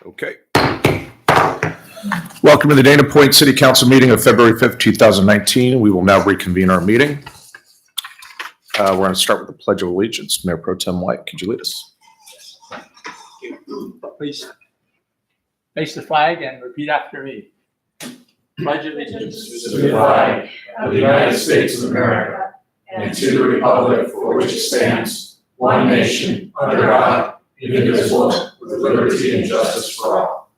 Okay. Welcome to the Dana Point City Council meeting of February 5th, 2019. We will now reconvene our meeting. We're going to start with the Pledge of Allegiance. Mayor Pro Tem White, could you lead us? Please face the flag and repeat after me. Pledge allegiance to the flag of the United States of America and to the republic for which it stands, one nation, under God, indivisible, with liberty and justice for all.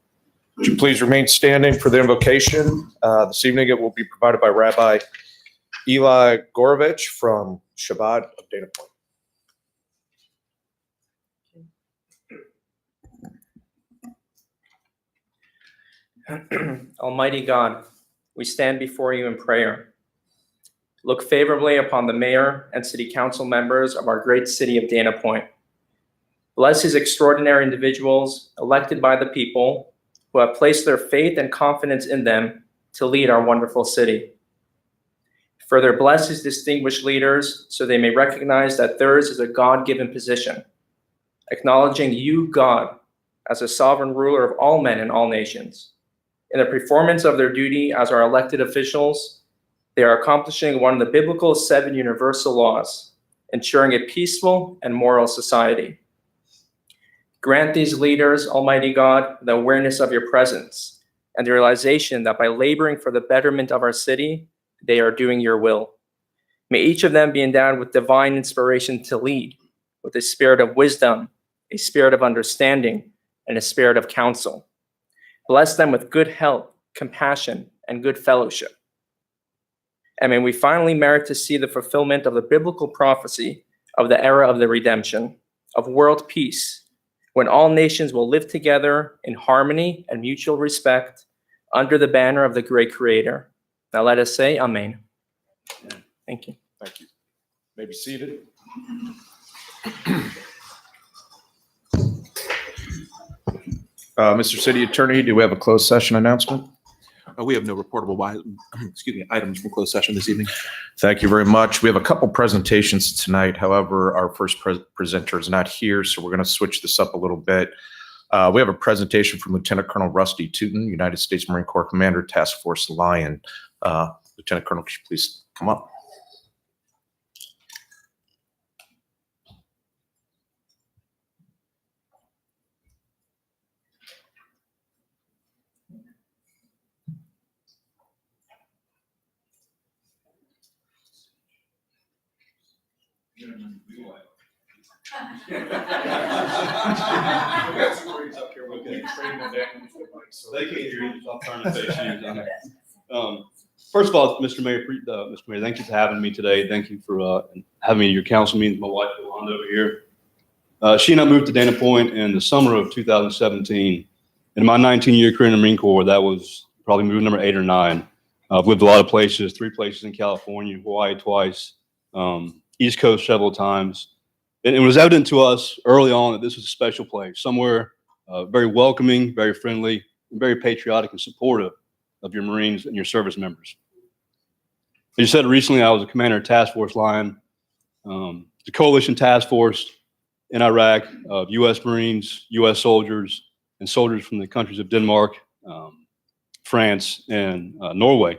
Would you please remain standing for the invocation? This evening it will be provided by Rabbi Eli Gorovich from Chabad of Dana Point. Almighty God, we stand before you in prayer. Look favorably upon the mayor and city council members of our great city of Dana Point. Bless these extraordinary individuals elected by the people who have placed their faith and confidence in them to lead our wonderful city. Further, bless these distinguished leaders so they may recognize that theirs is a God-given position, acknowledging you, God, as a sovereign ruler of all men and all nations. In the performance of their duty as our elected officials, they are accomplishing one of the biblical 7 universal laws, ensuring a peaceful and moral society. Grant these leaders, Almighty God, the awareness of your presence and the realization that by laboring for the betterment of our city, they are doing your will. May each of them be endowed with divine inspiration to lead, with a spirit of wisdom, a spirit of understanding, and a spirit of counsel. Bless them with good health, compassion, and good fellowship. And may we finally merit to see the fulfillment of the biblical prophecy of the era of the redemption, of world peace, when all nations will live together in harmony and mutual respect under the banner of the great Creator. Now let us say Amen. Thank you. Thank you. May be seated. Mr. City Attorney, do we have a closed session announcement? We have no reportable items from closed session this evening. Thank you very much. We have a couple presentations tonight. However, our first presenter is not here, so we're going to switch this up a little bit. We have a presentation from Lieutenant Colonel Rusty Tootin, United States Marine Corps Commander, Task Force Lion. Lieutenant Colonel, could you please come up? They can't hear you, so I'll turn the face you. First of all, Mr. Mayor, thank you for having me today. Thank you for having me at your council meeting. My wife, Yolanda, over here. She and I moved to Dana Point in the summer of 2017. In my 19-year career in the Marine Corps, that was probably move number 8 or 9. I've lived a lot of places, 3 places in California, Hawaii twice, East Coast several times. And it was evident to us early on that this was a special place, somewhere very welcoming, very friendly, and very patriotic and supportive of your Marines and your service members. As you said, recently I was a commander of Task Force Lion, the coalition task force in Iraq of U.S. Marines, U.S. soldiers, and soldiers from the countries of Denmark, France, and Norway.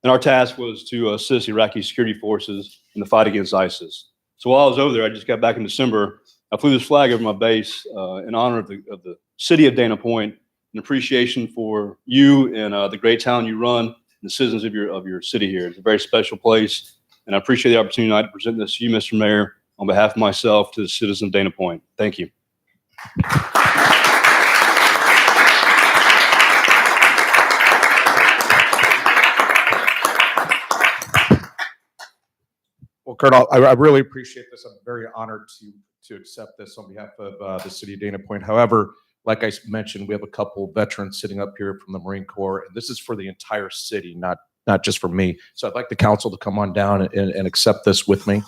And our task was to assist Iraqi security forces in the fight against ISIS. So while I was over there, I just got back in December. I flew this flag over my base in honor of the city of Dana Point, in appreciation for you and the great town you run, and the citizens of your city here. It's a very special place, and I appreciate the opportunity tonight to present this to you, Mr. Mayor, on behalf of myself to the citizens of Dana Point. Thank you. Well, Colonel, I really appreciate this. I'm very honored to accept this on behalf of the city of Dana Point. However, like I mentioned, we have a couple veterans sitting up here from the Marine Corps, and this is for the entire city, not just for me. So I'd like the council to come on down and accept this with me.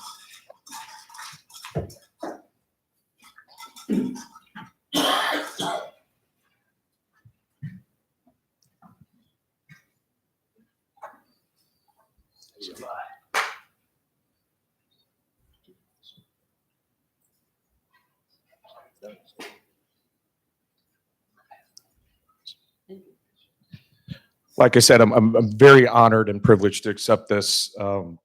Like I said, I'm very honored and privileged to accept this.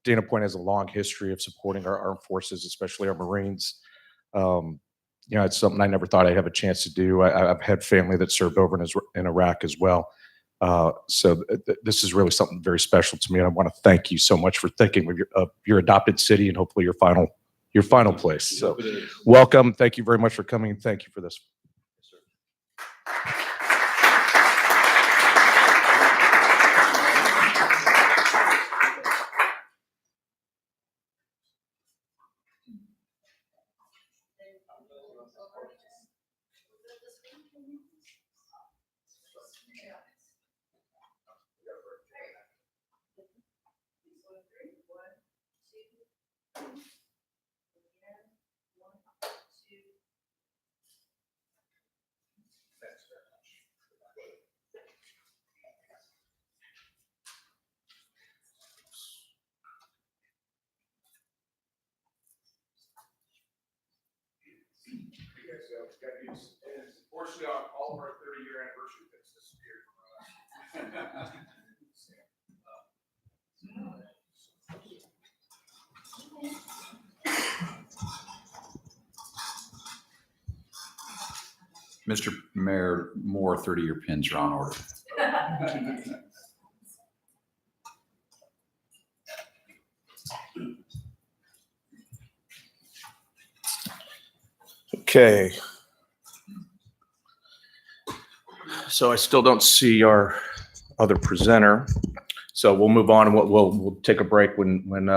Dana Point has a long history of supporting our armed forces, especially our Marines. It's something I never thought I'd have a chance to do. I've had family that served over in Iraq as well. So this is really something very special to me, and I want to thank you so much for thinking of your adopted city and hopefully your final place. So, welcome. Thank you very much for coming. Thank you for this. Unfortunately, all of our 30-year anniversary things disappeared from us. Mr. Mayor, more 30-year pins are on order. Okay. So I still don't see our other presenter. So we'll move on and we'll take a break when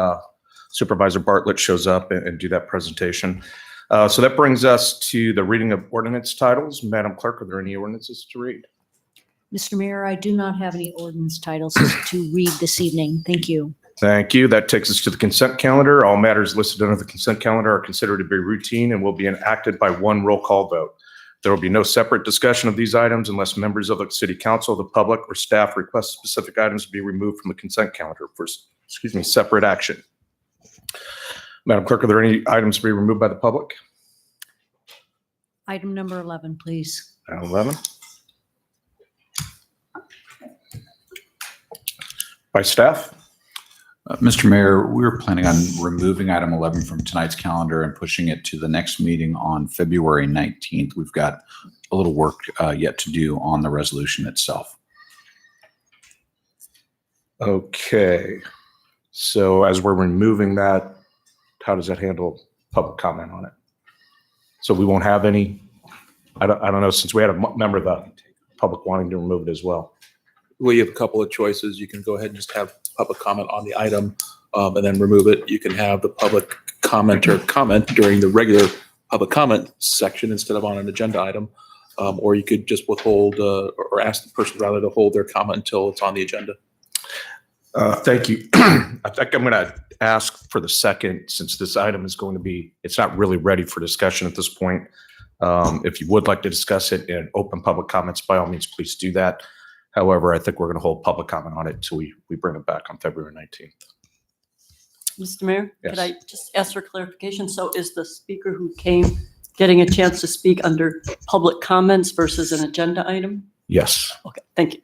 Supervisor Bartlett shows up and do that presentation. So that brings us to the reading of ordinance titles. Madam Clerk, are there any ordinances to read? Mr. Mayor, I do not have any ordinance titles to read this evening. Thank you. Thank you. That takes us to the consent calendar. All matters listed under the consent calendar are considered to be routine and will be enacted by one roll call vote. There will be no separate discussion of these items unless members of the City Council, the public, or staff request specific items to be removed from the consent calendar for, separate action. Madam Clerk, are there any items to be removed by the public? Item number 11, please. Item 11. By staff? Mr. Mayor, we're planning on removing item 11 from tonight's calendar and pushing it to the next meeting on February 19th. We've got a little work yet to do on the resolution itself. Okay. So as we're removing that, how does that handle public comment on it? So we won't have any, I don't know, since we had a member of the public wanting to remove it as well. Well, you have a couple of choices. You can go ahead and just have public comment on the item and then remove it. You can have the public commenter comment during the regular public comment section instead of on an agenda item. Or you could just withhold or ask the person rather to hold their comment until it's on the agenda. Thank you. I think I'm going to ask for the second, since this item is going to be, it's not really ready for discussion at this point. If you would like to discuss it in open public comments, by all means, please do that. However, I think we're going to hold public comment on it until we bring it back on February 19th. Mr. Mayor, Yes. could I just ask for clarification? So is the speaker who came getting a chance to speak under public comments versus an agenda item? Yes. Okay, thank you.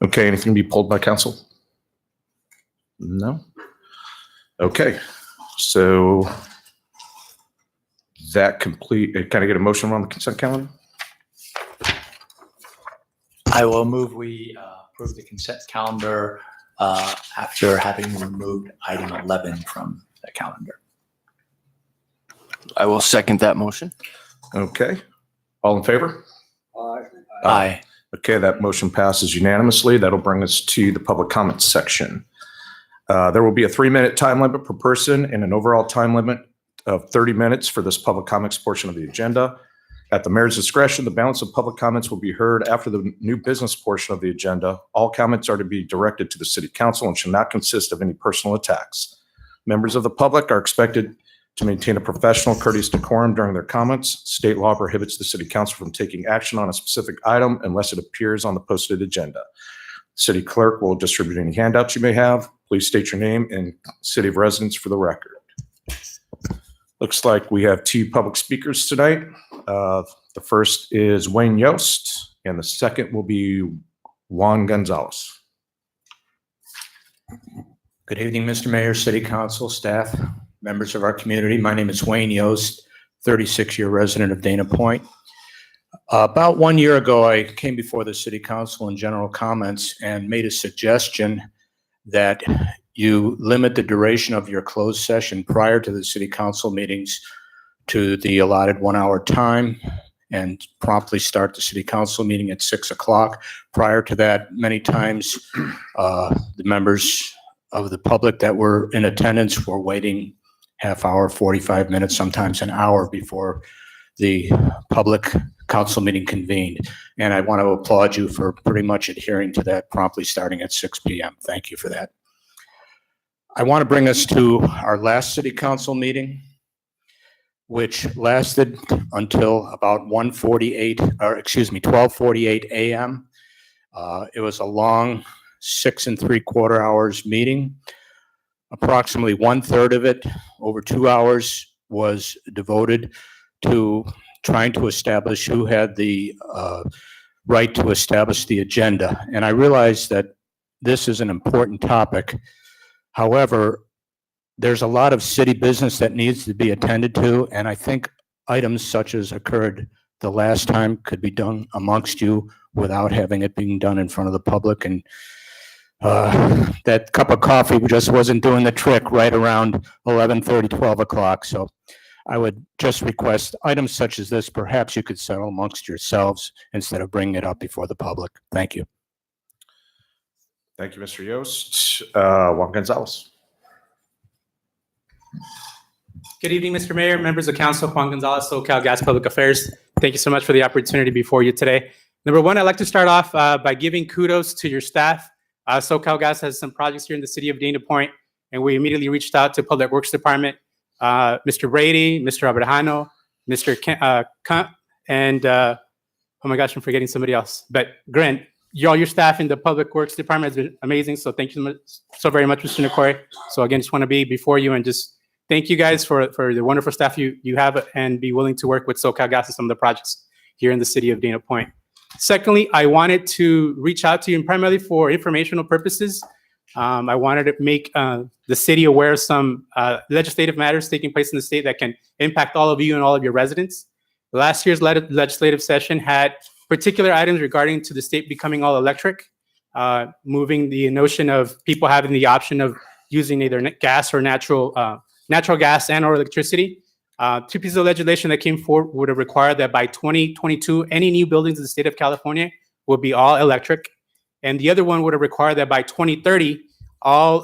Okay, anything to be pulled by council? No? Okay, so that complete, can I get a motion on the consent calendar? I will move we approve the consent calendar after having removed item 11 from the calendar. I will second that motion. Okay, all in favor? Aye. Okay, that motion passes unanimously. That'll bring us to the public comments section. There will be a 3-minute time limit per person and an overall time limit of 30 minutes for this public comments portion of the agenda. At the mayor's discretion, the balance of public comments will be heard after the new business portion of the agenda. All comments are to be directed to the city council and should not consist of any personal attacks. Members of the public are expected to maintain a professional, courteous decorum during their comments. State law prohibits the city council from taking action on a specific item unless it appears on the posted agenda. City clerk will distribute any handouts you may have. Please state your name and city of residence for the record. Looks like we have 2 public speakers tonight. The first is Wayne Yost, and the second will be Juan Gonzalez. Good evening, Mr. Mayor, City Council, staff, members of our community. My name is Wayne Yost, 36-year resident of Dana Point. About 1 year ago, I came before the City Council in general comments and made a suggestion that you limit the duration of your closed session prior to the City Council meetings to the allotted 1 hour time and promptly start the City Council meeting at 6 o'clock. Prior to that, many times the members of the public that were in attendance were waiting half hour, 45 minutes, sometimes an hour before the public council meeting convened. And I want to applaud you for pretty much adhering to that, promptly starting at 6 p.m. Thank you for that. I want to bring us to our last city council meeting, which lasted until about 12:48 a.m. It was a long 6 3/4 hours meeting. Approximately 1/3 of it, over 2 hours, was devoted to trying to establish who had the right to establish the agenda. And I realize that this is an important topic. However, there's a lot of city business that needs to be attended to, and I think items such as occurred the last time could be done amongst you without having it being done in front of the public. And that cup of coffee just wasn't doing the trick right around 11:30, 12 o'clock. So I would just request items such as this, perhaps you could settle amongst yourselves instead of bringing it up before the public. Thank you. Thank you, Mr. Yost. Juan Gonzalez. Good evening, Mr. Mayor, members of council. Juan Gonzalez, SoCal Gas Public Affairs. Thank you so much for the opportunity before you today. Number one, I'd like to start off by giving kudos to your staff. SoCal Gas has some projects here in the city of Dana Point, and we immediately reached out to Public Works Department, Mr. Brady, Mr. Abrahano, Mr. Kunt, and oh my gosh, I'm forgetting somebody else. But Grant, all your staff in the Public Works Department has been amazing. So thank you so very much, Mr. Nikori. So again, just want to be before you and just thank you guys for the wonderful staff you have and be willing to work with SoCal Gas on some of the projects here in the city of Dana Point. Secondly, I wanted to reach out to you primarily for informational purposes. I wanted to make the city aware of some legislative matters taking place in the state that can impact all of you and all of your residents. Last year's legislative session had particular items regarding to the state becoming all electric, moving the notion of people having the option of using either gas or natural gas and or electricity. Two pieces of legislation that came forward would have required that by 2022, any new buildings in the state of California would be all electric. And the other one would have required that by 2030, all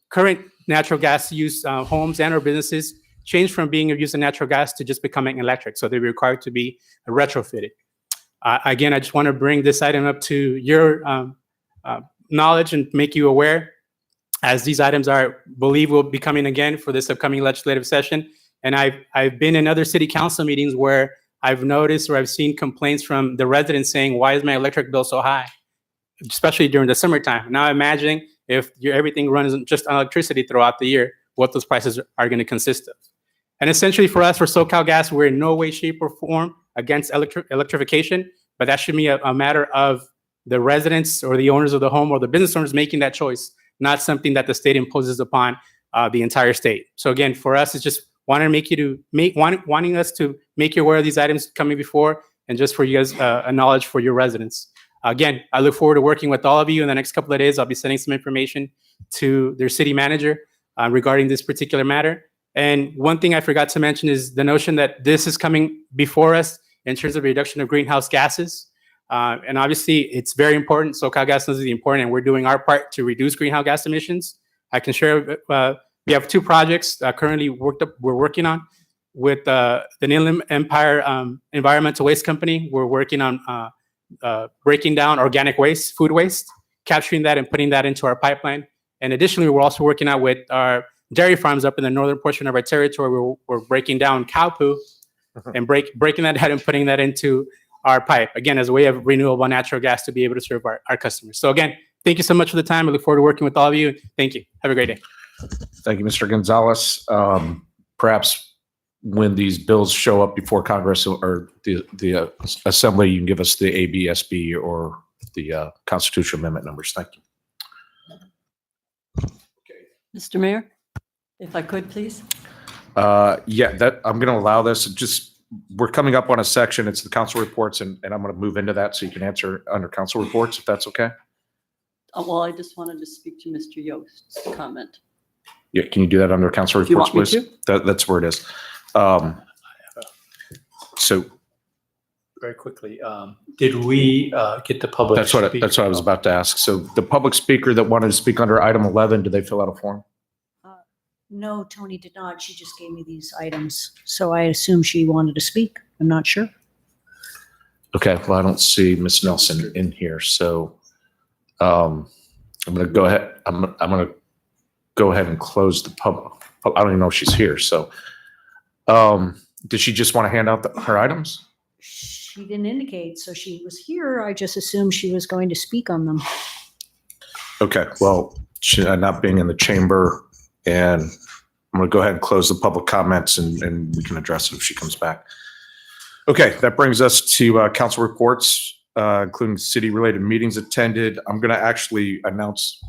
current natural gas use homes and or businesses change from being using natural gas to just becoming electric. So they're required to be retrofitted. Again, I just want to bring this item up to your knowledge and make you aware, as these items believe will be coming again for this upcoming legislative session. And I've been in other city council meetings where I've noticed or I've seen complaints from the residents saying, why is my electric bill so high? Especially during the summertime. Now imagine if everything runs just on electricity throughout the year, what those prices are going to consist of. And essentially for us, for SoCal Gas, we're in no way, shape, or form against electrification, but that should be a matter of the residents or the owners of the home or the business owners making that choice, not something that the state imposes upon the entire state. So again, for us, it's just wanting us to make you aware of these items coming before, and just for you guys a knowledge for your residents. Again, I look forward to working with all of you in the next couple of days. I'll be sending some information to their city manager regarding this particular matter. And one thing I forgot to mention is the notion that this is coming before us in terms of reduction of greenhouse gases. And obviously, it's very important. SoCal Gas knows it's important, and we're doing our part to reduce greenhouse gas emissions. I can share, we have two projects currently we're working on with the Inland Empire Environmental Waste Company. We're working on breaking down organic waste, food waste, capturing that and putting that into our pipeline. And additionally, we're also working out with our dairy farms up in the northern portion of our territory. We're breaking down cow poo and breaking that down and putting that into our pipe, again, as a way of renewable natural gas to be able to serve our customers. So again, thank you so much for the time. I look forward to working with all of you. Thank you. Have a great day. Thank you, Mr. Gonzalez. Perhaps when these bills show up before Congress or the Assembly, you can give us the ABSB or the constitutional amendment numbers. Thank you. Mr. Mayor, if I could, please. Yeah, that I'm going to allow this. We're coming up on a section. It's the council reports, and I'm going to move into that so you can answer under council reports if that's okay. Well, I just wanted to speak to Mr. Yost's comment. Yeah, can you do that under council Do you reports, want me please? That's where it is. So Very quickly, did we get the public? that's what I was about to ask. So the public speaker that wanted to speak under item 11, did they fill out a form? No, Tony did not. She just gave me these items. So I assume she wanted to speak. I'm not sure. Okay, well, I don't see Ms. Nelson in here, so I'm going to go ahead. I'm going to go ahead and close the public. I don't even know if she's here. So, did she just want to hand out her items? She didn't indicate, so she was here. I just assumed she was going to speak on them. Okay, well, she not being in the chamber, and I'm going to go ahead and close the public comments, and we can address it if she comes back. Okay, that brings us to council reports, including city-related meetings attended. I'm going to actually announce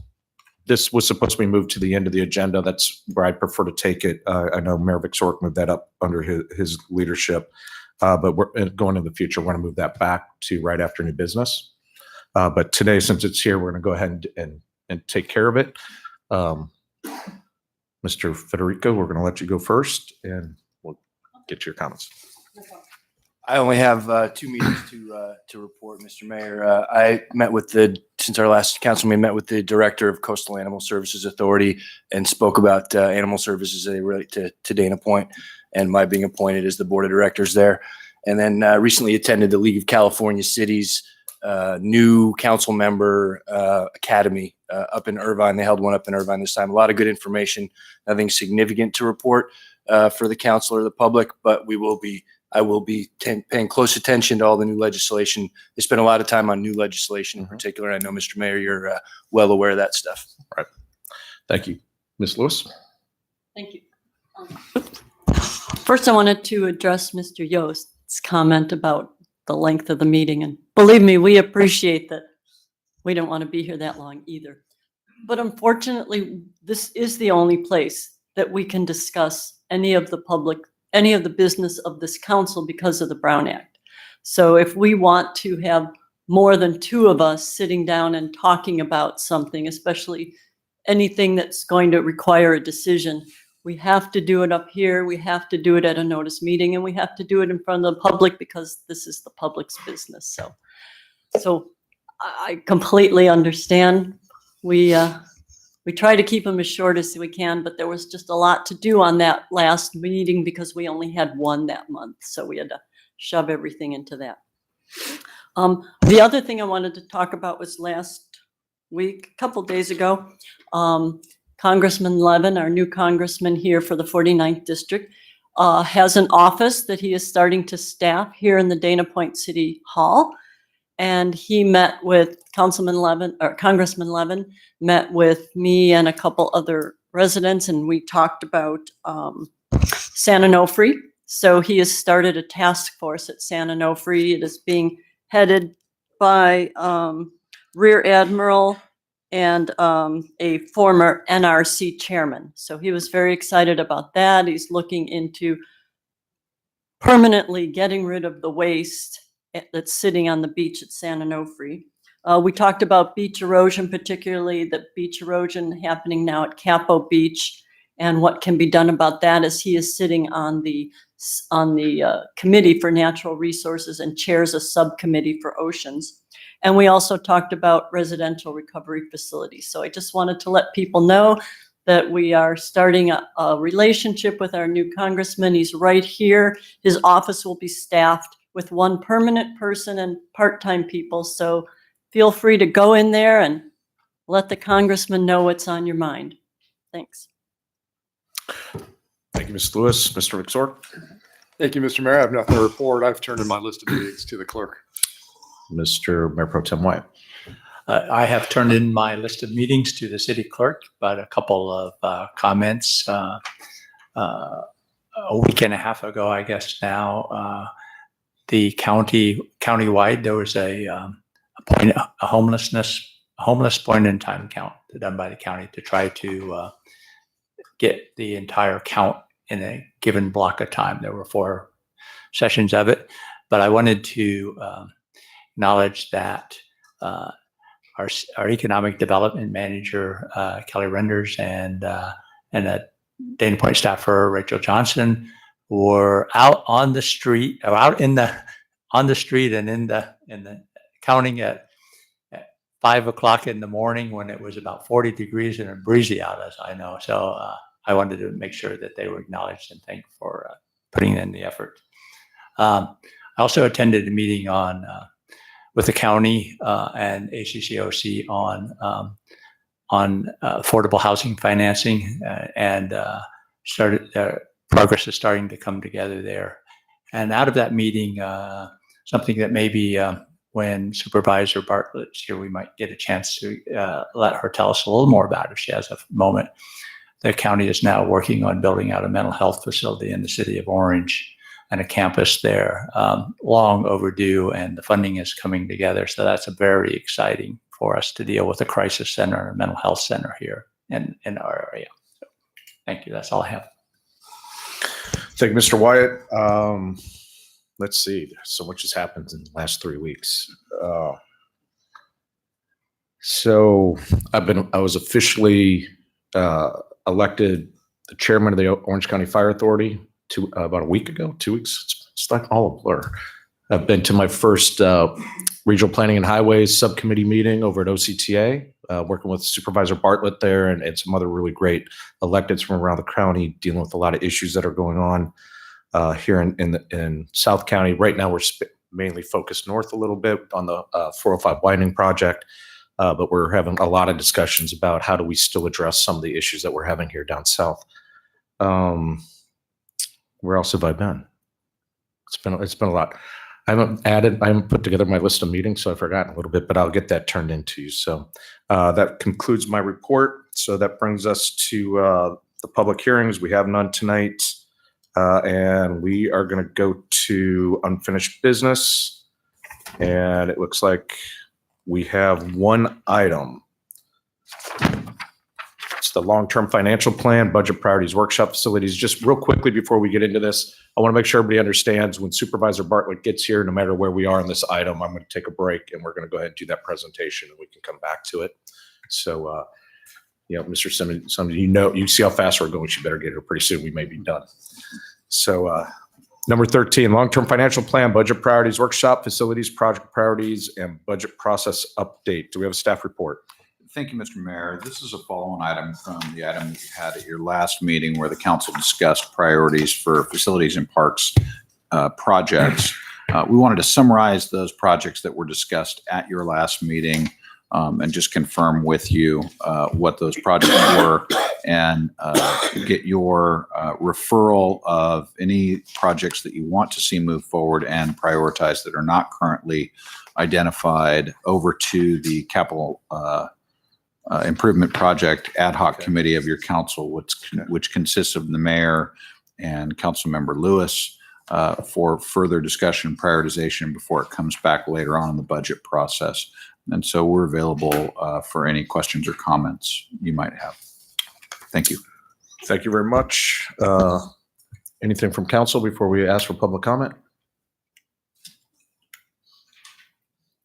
this was supposed to be moved to the end of the agenda. That's where I prefer to take it. I know Mayor Vic Sork moved that up under his leadership, but we're going in the future. We're going to move that back to right after new business. But today, since it's here, we're going to go ahead and take care of it. Mr. Federico, we're going to let you go first, and we'll get to your comments. I only have 2 meetings to report, Mr. Mayor. I met since our last council meeting, met with the director of Coastal Animal Services Authority and spoke about animal services as they relate to Dana Point and my being appointed as the board of directors there. And then recently attended the League of California Cities new council member academy up in Irvine. They held one up in Irvine this time. A lot of good information, nothing significant to report for the council or the public, but I will be paying close attention to all the new legislation. They spent a lot of time on new legislation in particular. I know, Mr. Mayor, you're well aware of that stuff. Right. Thank you. Ms. Lewis? Thank you. First, I wanted to address Mr. Yost's comment about the length of the meeting. And believe me, we appreciate that. We don't want to be here that long either. But unfortunately, this is the only place that we can discuss any of the business of this council because of the Brown Act. So if we want to have more than 2 of us sitting down and talking about something, especially anything that's going to require a decision, we have to do it up here. We have to do it at a notice meeting, and we have to do it in front of the public because this is the public's business. So I completely understand. We try to keep them as short as we can, but there was just a lot to do on that last meeting because we only had 1 that month. So we had to shove everything into that. The other thing I wanted to talk about was last week, a couple days ago, Congressman Levin, our new congressman here for the 49th District, has an office that he is starting to staff here in the Dana Point City Hall. And he met with Congressman Levin, met with me and a couple other residents, and we talked about San Onofre. So he has started a task force at San Onofre. It is being headed by Rear Admiral and a former NRC chairman. So he was very excited about that. He's looking into permanently getting rid of the waste that's sitting on the beach at San Onofre. We talked about beach erosion, particularly the beach erosion happening now at Capo Beach and what can be done about that, as he is sitting on the Committee for Natural Resources and chairs a subcommittee for oceans. And we also talked about residential recovery facilities. So I just wanted to let people know that we are starting a relationship with our new congressman. He's right here. His office will be staffed with 1 permanent person and part-time people. So feel free to go in there and let the congressman know what's on your mind. Thanks. Thank you, Ms. Lewis. Mr. Vic Sork? Thank you, Mr. Mayor. I have nothing to report. I've turned in my list of meetings to the clerk. Mr. Mayor Pro Tem White? I have turned in my list of meetings to the city clerk, but a couple of comments. A week and a half ago, I guess now, the countywide, there was a a homeless point in time count done by the county to try to get the entire count in a given block of time. There were 4 sessions of it, but I wanted to acknowledge that our economic development manager, Kelly Renders, and a Dana Point staffer, Rachel Johnson, were out on the street, or out on the street and in the counting at 5 o'clock in the morning when it was about 40 degrees and breezy out, as I know. So I wanted to make sure that they were acknowledged and thanked for putting in the effort. I also attended a meeting with the county and ACCOC on affordable housing financing, and progress is starting to come together there. And out of that meeting, something that maybe when Supervisor Bartlett's here, we might get a chance to let her tell us a little more about if she has a moment. The county is now working on building out a mental health facility in the city of Orange and a campus there, long overdue, and the funding is coming together. So that's very exciting for us to deal with a crisis center and a mental health center here in our area. So, thank you. That's all I have. Thank you, Mr. Wyatt. Let's see. So much has happened in the last 3 weeks. So I was officially elected the chairman of the Orange County Fire Authority about a week ago, 2 weeks. It's like all a blur. I've been to my first regional planning and highways subcommittee meeting over at OCTA, working with Supervisor Bartlett there and some other really great electeds from around the county, dealing with a lot of issues that are going on here in South County. Right now, we're mainly focused north a little bit on the 405 widening project, but we're having a lot of discussions about how do we still address some of the issues that we're having here down south. Where else have I been? It's been a lot. I haven't put together my list of meetings, so I've forgotten a little bit, but I'll get that turned into you. So that concludes my report. So that brings us to the public hearings. We have none tonight. And we are going to go to unfinished business. And it looks like we have one item. It's the long-term financial plan, budget priorities, workshop facilities. Just real quickly before we get into this, I want to make sure everybody understands when Supervisor Bartlett gets here, no matter where we are on this item, I'm going to take a break and we're going to go ahead and do that presentation and we can come back to it. So, Mr. Simmons, you see how fast we're going. You better get here pretty soon. We may be done. So number 13, long-term financial plan, budget priorities, workshop facilities, project priorities, and budget process update. Do we have a staff report? Thank you, Mr. Mayor. This is a follow-on item from the item that you had at your last meeting where the council discussed priorities for facilities and parks projects. We wanted to summarize those projects that were discussed at your last meeting and just confirm with you what those projects were and get your referral of any projects that you want to see move forward and prioritize that are not currently identified over to the capital improvement project ad hoc committee of your council, which consists of the mayor and council member Lewis for further discussion and prioritization before it comes back later on in the budget process. And so we're available for any questions or comments you might have. Thank you. Thank you very much. Anything from council before we ask for public comment?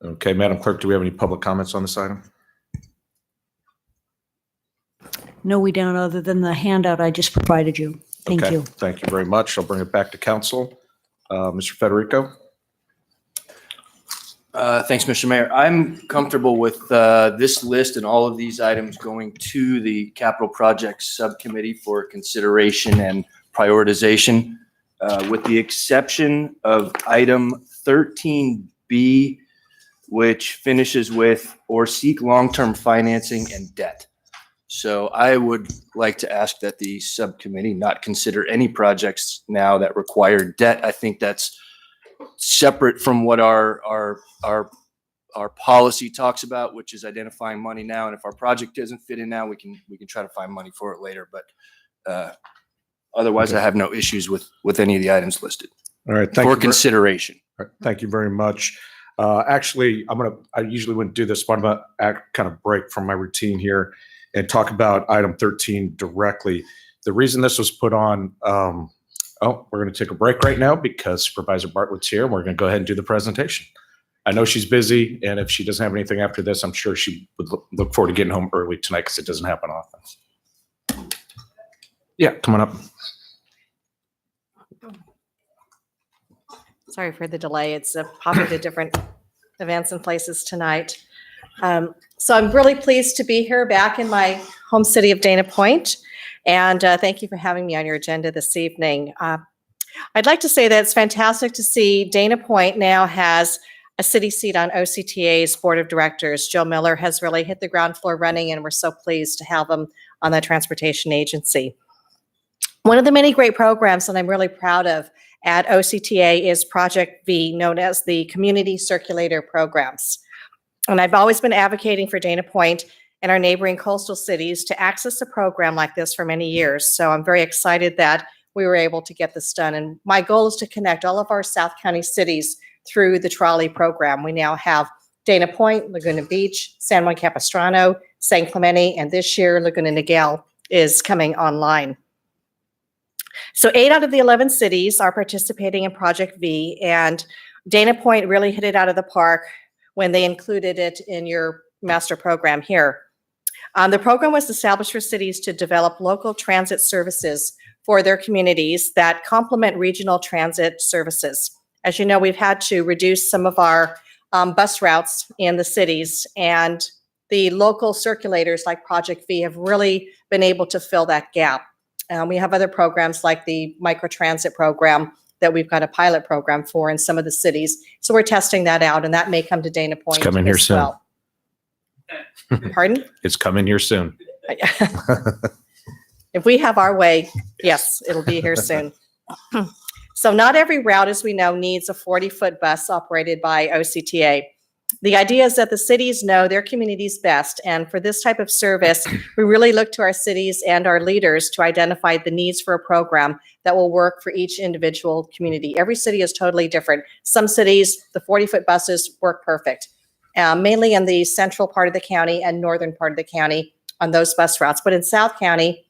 Okay, Madam Clerk, do we have any public comments on this item? No, we don't, other than the handout I just provided you. Thank Okay, you. Thank you very much. I'll bring it back to council. Mr. Federico? Thanks, Mr. Mayor. I'm comfortable with this list and all of these items going to the capital projects subcommittee for consideration and prioritization, with the exception of item 13B, which finishes with or seek long-term financing and debt. So I would like to ask that the subcommittee not consider any projects now that require debt. I think that's separate from what our policy talks about, which is identifying money now. And if our project doesn't fit in now, we can try to find money for it later. But otherwise, I have no issues with any of the items listed. All right. For consideration. All right, thank you very much. Actually, I usually wouldn't do this, but I'm going to kind of break from my routine here and talk about item 13 directly. The reason this was put on, we're going to take a break right now because Supervisor Bartlett's here. And we're going to go ahead and do the presentation. I know she's busy, and if she doesn't have anything after this, I'm sure she would look forward to getting home early tonight because it doesn't happen often. Yeah, come on up. Sorry for the delay. It's popping to different events and places tonight. So I'm really pleased to be here back in my home city of Dana Point. And thank you for having me on your agenda this evening. I'd like to say that it's fantastic to see Dana Point now has a city seat on OCTA's board of directors. Joe Miller has really hit the ground floor running, and we're so pleased to have him on the transportation agency. One of the many great programs that I'm really proud of at OCTA is Project V, known as the Community Circulator Programs. And I've always been advocating for Dana Point and our neighboring coastal cities to access a program like this for many years. So I'm very excited that we were able to get this done. And my goal is to connect all of our South County cities through the trolley program. We now have Dana Point, Laguna Beach, San Juan Capistrano, San Clemente, and this year Laguna Niguel is coming online. So 8 out of the 11 cities are participating in Project V, and Dana Point really hit it out of the park when they included it in your master program here. The program was established for cities to develop local transit services for their communities that complement regional transit services. As you know, we've had to reduce some of our bus routes in the cities, and the local circulators like Project V have really been able to fill that gap. We have other programs like the microtransit program that we've got a pilot program for in some of the cities. So we're testing that out, and that may come to Dana Point. It's coming here as soon. well. Pardon? It's coming here soon. If we have our way, yes, it'll be here soon. So not every route, as we know, needs a 40-foot bus operated by OCTA. The idea is that the cities know their communities best, and for this type of service, we really look to our cities and our leaders to identify the needs for a program that will work for each individual community. Every city is totally different. Some cities, the 40-foot buses work perfect, mainly in the central part of the county and northern part of the county on those bus routes. But in South County,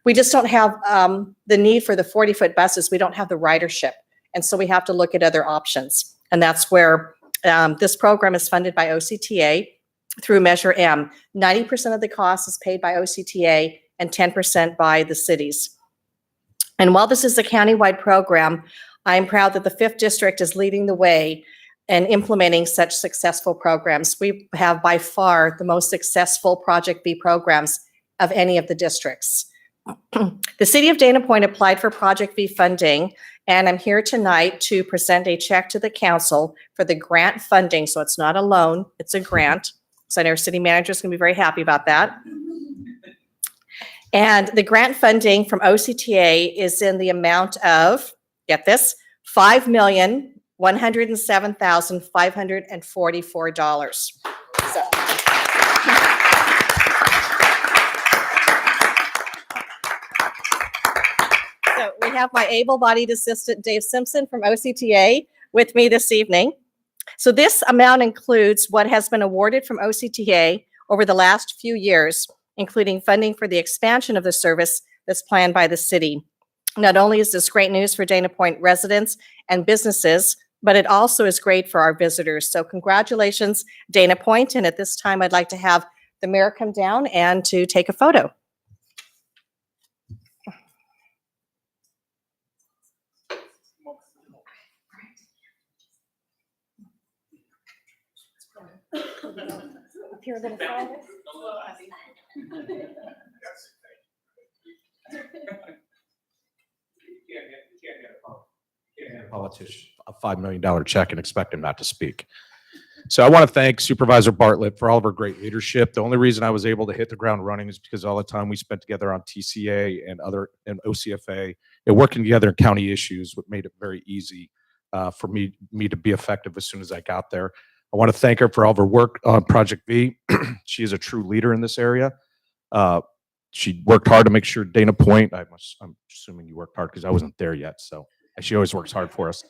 we just don't have the need for the 40-foot buses. We don't have the ridership, and so we have to look at other options, and that's where this program is funded by OCTA through Measure M. 90% of the cost is paid by OCTA and 10% by the cities. And while this is a countywide program, I'm proud that the 5th District is leading the way in implementing such successful programs. We have by far the most successful Project V programs of any of the districts. The City of Dana Point applied for Project V funding, and I'm here tonight to present a check to the council for the grant funding. So it's not a loan, it's a grant. So I know our city manager is going to be very happy about that. And the grant funding from OCTA is in the amount of, get this, $5,107,544. So. So we have my able-bodied assistant, Dave Simpson from OCTA, with me this evening. So this amount includes what has been awarded from OCTA over the last few years, including funding for the expansion of the service that's planned by the city. Not only is this great news for Dana Point residents and businesses, but it also is great for our visitors. So congratulations, Dana Point. And at this time, I'd like to have the mayor come down and to take a photo. Up here a little farther. Politician a $5 million check and expect him not to speak. So I want to thank Supervisor Bartlett for all of her great leadership. The only reason I was able to hit the ground running is because all the time we spent together on TCA and OCFA and working together in county issues, what made it very easy for me to be effective as soon as I got there. I want to thank her for all of her work on Project V. She is a true leader in this area. She worked hard to make sure Dana Point, I'm assuming you worked hard because I wasn't there yet, so she always works hard for us.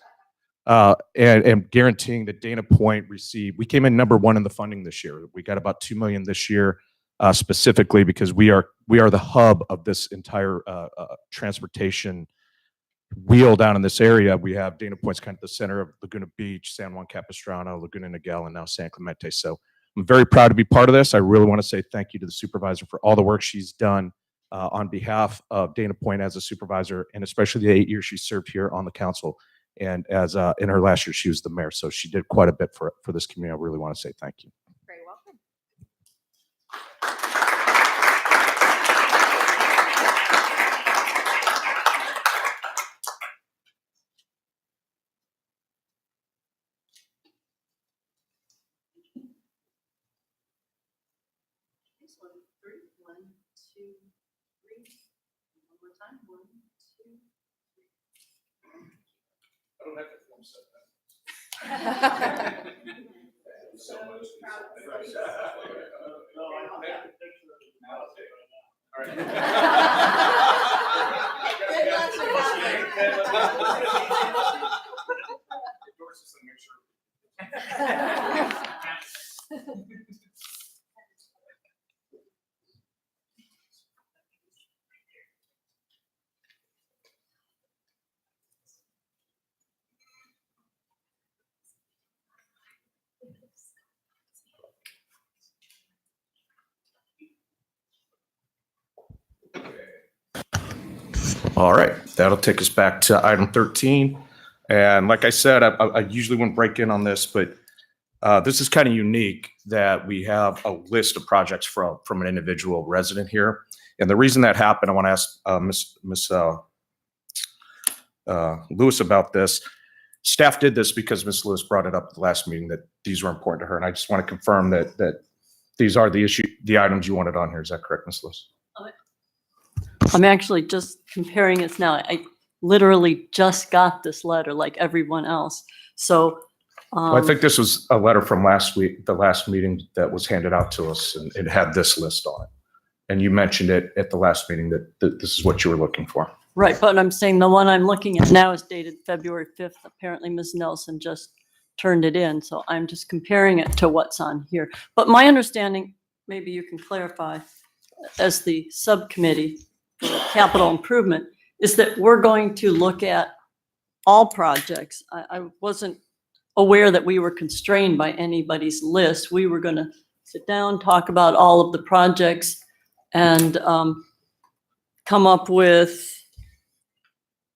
and guaranteeing that Dana Point received. We came in #1 in the funding this year. We got about $2 million this year, specifically because we are the hub of this entire transportation wheel down in this area. We have Dana Point's kind of the center of Laguna Beach, San Juan Capistrano, Laguna Niguel, and now San Clemente. So I'm very proud to be part of this. I really want to say thank you to the supervisor for all the work she's done on behalf of Dana Point as a supervisor, and especially the 8 years she served here on the council. And as in her last year, she was the mayor. So she did quite a bit for this community. I really want to say thank you. Very welcome. All right, that'll take us back to item 13. And like I said, I usually wouldn't break in on this, but this is kind of unique that we have a list of projects from an individual resident here. And the reason that happened, I want to ask Ms. Lewis about this. Staff did this because Ms. Lewis brought it up at the last meeting that these were important to her. And I just want to confirm that these are the items you wanted on here. Is that correct, Ms. Lewis? I'm actually just comparing it now. I literally just got this letter like everyone else. So Well, I think this was a letter from last week, the last meeting that was handed out to us, and it had this list on it. And you mentioned it at the last meeting that this is what you were looking for. right, but I'm saying the one I'm looking at now is dated February 5th. Apparently Ms. Nelson just turned it in. So I'm just comparing it to what's on here. But my understanding, maybe you can clarify, as the subcommittee for capital improvement, is that we're going to look at all projects. I wasn't aware that we were constrained by anybody's list. We were going to sit down, talk about all of the projects, and come up with,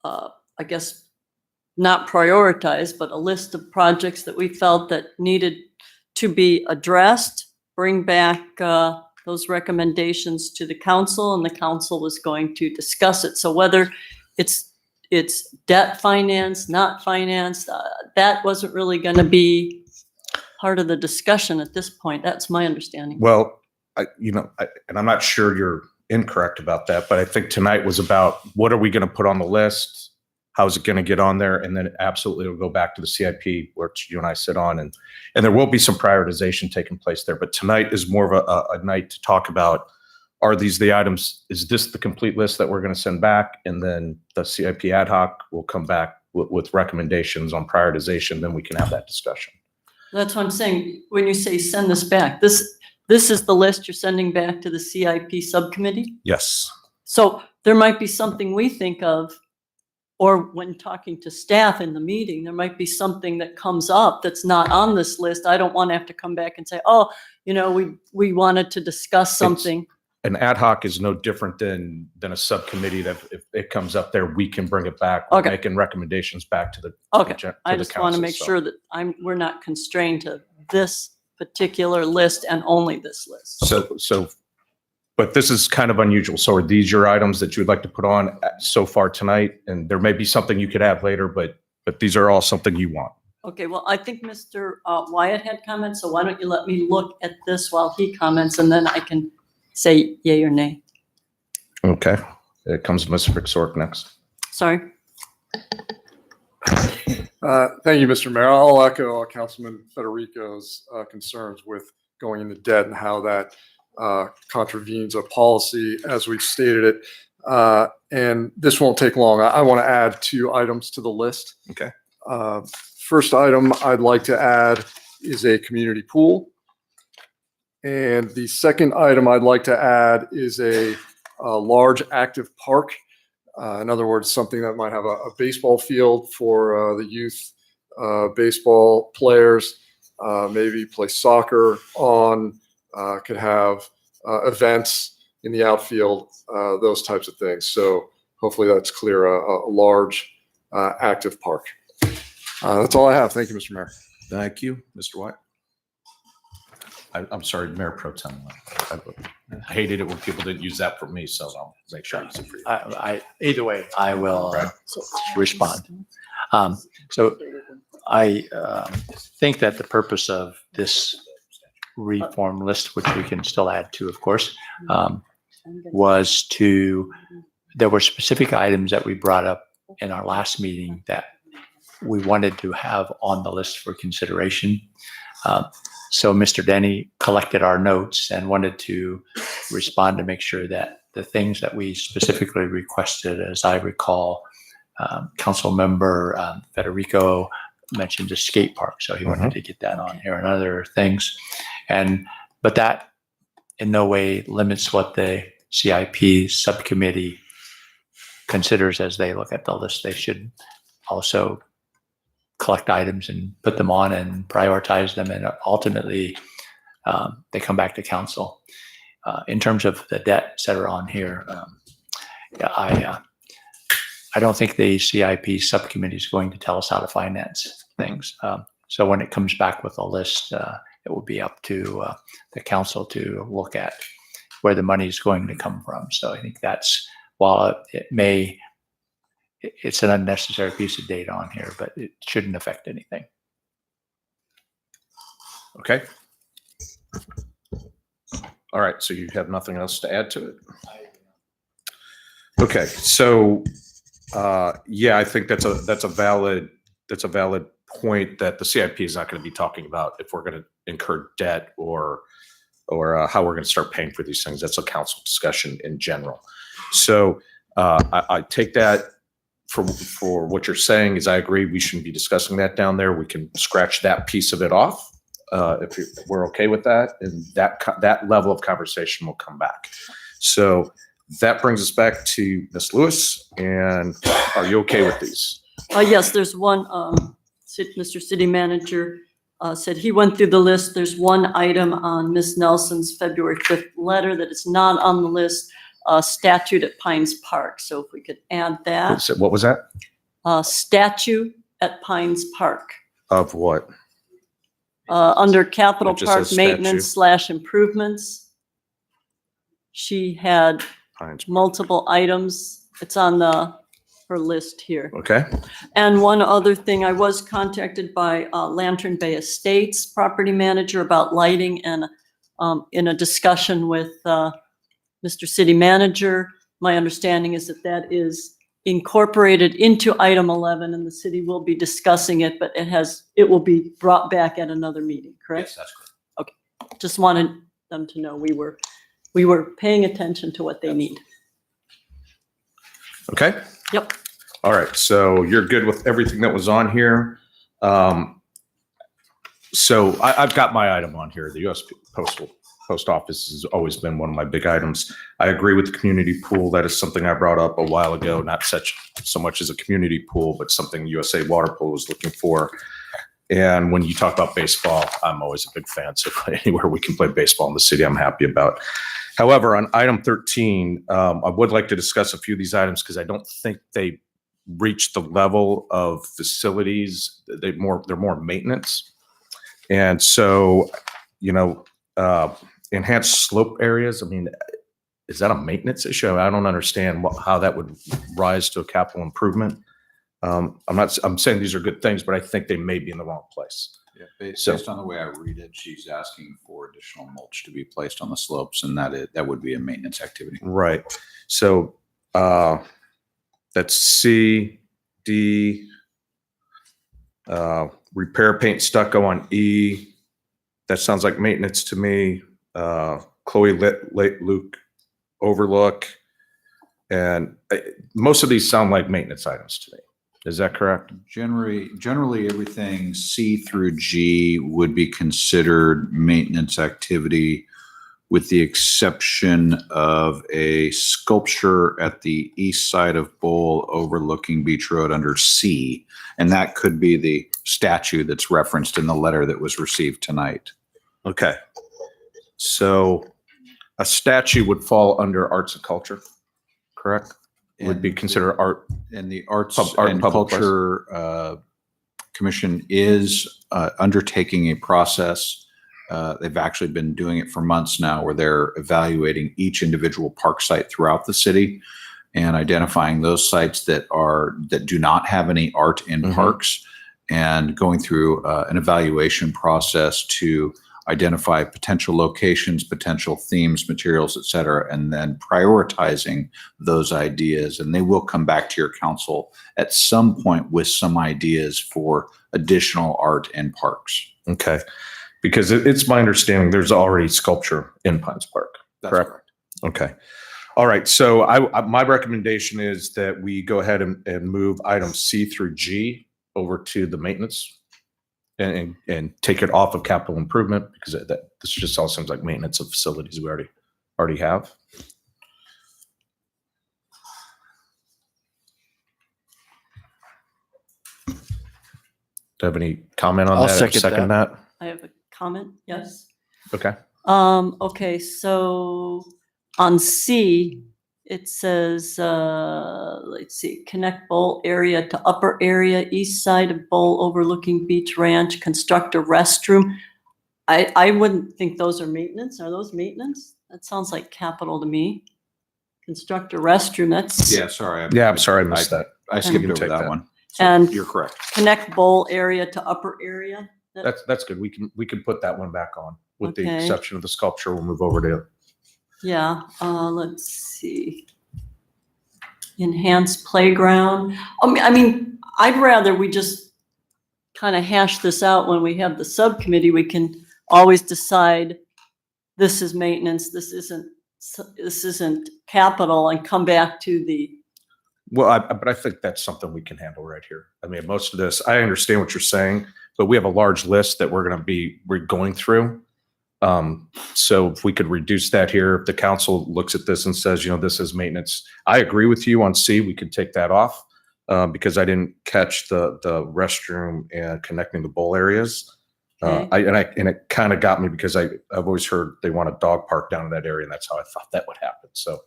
I guess, not prioritize, but a list of projects that we felt that needed to be addressed, bring back those recommendations to the council, and the council was going to discuss it. So whether it's debt finance, not financed, that wasn't really going to be part of the discussion at this point. That's my understanding. Well, and I'm not sure you're incorrect about that, but I think tonight was about what are we going to put on the list? How is it going to get on there? And then absolutely it'll go back to the CIP, which you and I sit on, and there will be some prioritization taking place there. But tonight is more of a night to talk about, are these the items? Is this the complete list that we're going to send back? And then the CIP ad hoc will come back with recommendations on prioritization. Then we can have that discussion. That's what I'm saying. When you say send this back, this is the list you're sending back to the CIP subcommittee? Yes. So there might be something we think of, or when talking to staff in the meeting, there might be something that comes up that's not on this list. I don't want to have to come back and say, oh, we wanted to discuss something. An ad hoc is no different than a subcommittee that if it comes up there, we can bring it back. We're Okay. making recommendations back to the Okay, to I the just want to council, make so. sure that we're not constrained to this particular list and only this list. So, but this is kind of unusual. So are these your items that you would like to put on so far tonight? And there may be something you could add later, but these are all something you want. Okay, well, I think Mr. Wyatt had comments, so why don't you let me look at this while he comments, and then I can say yay or nay. Okay. It comes to Mr. Vixork next. Sorry. Thank you, Mr. Mayor. I'll echo Councilman Federico's concerns with going into debt and how that contravenes a policy as we've stated it. And this won't take long. I want to add 2 items to the list. Okay. first item I'd like to add is a community pool. And the second item I'd like to add is a large active park. In other words, something that might have a baseball field for the youth baseball players, maybe play soccer on, could have events in the outfield, those types of things. So hopefully that's clear, a large active park. That's all I have. Thank you, Mr. Mayor. Thank you, Mr. White. I'm sorry, Mayor Pro Tem. I hated it when people didn't use that for me, so I'll make sure I use it for you. Either way, I will respond. So I think that the purpose of this reform list, which we can still add to, of course, was there were specific items that we brought up in our last meeting that we wanted to have on the list for consideration. So Mr. Denny collected our notes and wanted to respond to make sure that the things that we specifically requested, as I recall, Council Member Federico mentioned a skate park, so he wanted to get that on here and other things. But that in no way limits what the CIP subcommittee considers as they look at the list. They should also collect items and put them on and prioritize them, and ultimately they come back to council. In terms of the debts that are on here, I don't think the CIP subcommittee is going to tell us how to finance things. So when it comes back with a list, it will be up to the council to look at where the money is going to come from. So I think that's, while it's an unnecessary piece of data on here, but it shouldn't affect anything. Okay. All right, so you have nothing else to add to it? Okay, so yeah, I think that's a valid point that the CIP is not going to be talking about if we're going to incur debt or how we're going to start paying for these things. That's a council discussion in general. So I take that for what you're saying is I agree we shouldn't be discussing that down there. We can scratch that piece of it off if we're okay with that, and that level of conversation will come back. So that brings us back to Ms. Lewis, and are you okay with these? Yes, there's one, Mr. City Manager said he went through the list. There's one item on Ms. Nelson's February 5th letter that is not on the list, statute at Pines Park. So if we could add that. What was that? Statue at Pines Park. Of what? Under capital It just park says maintenance / improvements. She had multiple items. It's on her list here. Okay. And one other thing, I was contacted by Lantern Bay Estates property manager about lighting, and in a discussion with Mr. City Manager, my understanding is that is incorporated into item 11, and the city will be discussing it, but it will be brought back at another meeting, correct? Yes, that's correct. Okay, just wanted them to know we were paying attention to what they need. Okay. Yep. All right. So you're good with everything that was on here. So I've got my item on here. The U.S. Post Office has always been one of my big items. I agree with the community pool. That is something I brought up a while ago, not so much as a community pool, but something USA Water Pool was looking for. And when you talk about baseball, I'm always a big fan. So anywhere we can play baseball in the city, I'm happy about. However, on item 13, I would like to discuss a few of these items because I don't think they reach the level of facilities. They're more maintenance. And so, enhanced slope areas, I mean, is that a maintenance issue? I don't understand how that would rise to a capital improvement. I'm saying these are good things, but I think they may be in the wrong place. Yeah, based on the way I read it, she's asking for additional mulch to be placed on the slopes, and that would be a maintenance activity. Right. So that's C, D, repair paint stucco on E. That sounds like maintenance to me. Chloe Luke overlook. And most of these sound like maintenance items to me. Is that correct? Generally, everything C through G would be considered maintenance activity, with the exception of a sculpture at the east side of Bowl overlooking Beach Road under C. And that could be the statue that's referenced in the letter that was received tonight. Okay. So a statue would fall under arts and culture, correct? Would be considered art. And the Arts Art and public place. Culture Commission is undertaking a process. They've actually been doing it for months now, where they're evaluating each individual park site throughout the city and identifying those sites that do not have any art in parks, and going through an evaluation process to identify potential locations, potential themes, materials, et cetera, and then prioritizing those ideas. And they will come back to your council at some point with some ideas for additional art in parks. Okay. Because it's my understanding there's already sculpture in Pines Park. That's correct? Okay. All right. So my recommendation is that we go ahead and move items C through G over to the maintenance and take it off of capital improvement, because this just all seems like maintenance of facilities we already have. Do you have any comment on I'll that? second that. I have a comment, yes. Okay. Okay, so on C, it says, let's see, connect Bowl area to upper area, east side of Bowl overlooking Beach Ranch, construct a restroom. I wouldn't think those are maintenance. Are those maintenance? That sounds like capital to me. Construct a restroom, that's. Yeah, sorry. I'm sorry I missed that. I skipped over take that that. one. So And you're correct. connect Bowl area to upper area. That's good. We can put that one back on, with the Okay. exception of the sculpture. We'll move over to. Yeah, let's see. Enhanced playground. I mean, I'd rather we just kind of hash this out when we have the subcommittee. We can always decide this is maintenance, this isn't capital, and come back to the. Well, but I think that's something we can handle right here. I mean, most of this, I understand what you're saying, but we have a large list that we're going through. So if we could reduce that here, if the council looks at this and says, this is maintenance, I agree with you on C, we could take that off, because I didn't catch the restroom and connecting the bowl areas. Okay. And it kind of got me, because I've always heard they want a dog park down in that area, and that's how I thought that would happen. So,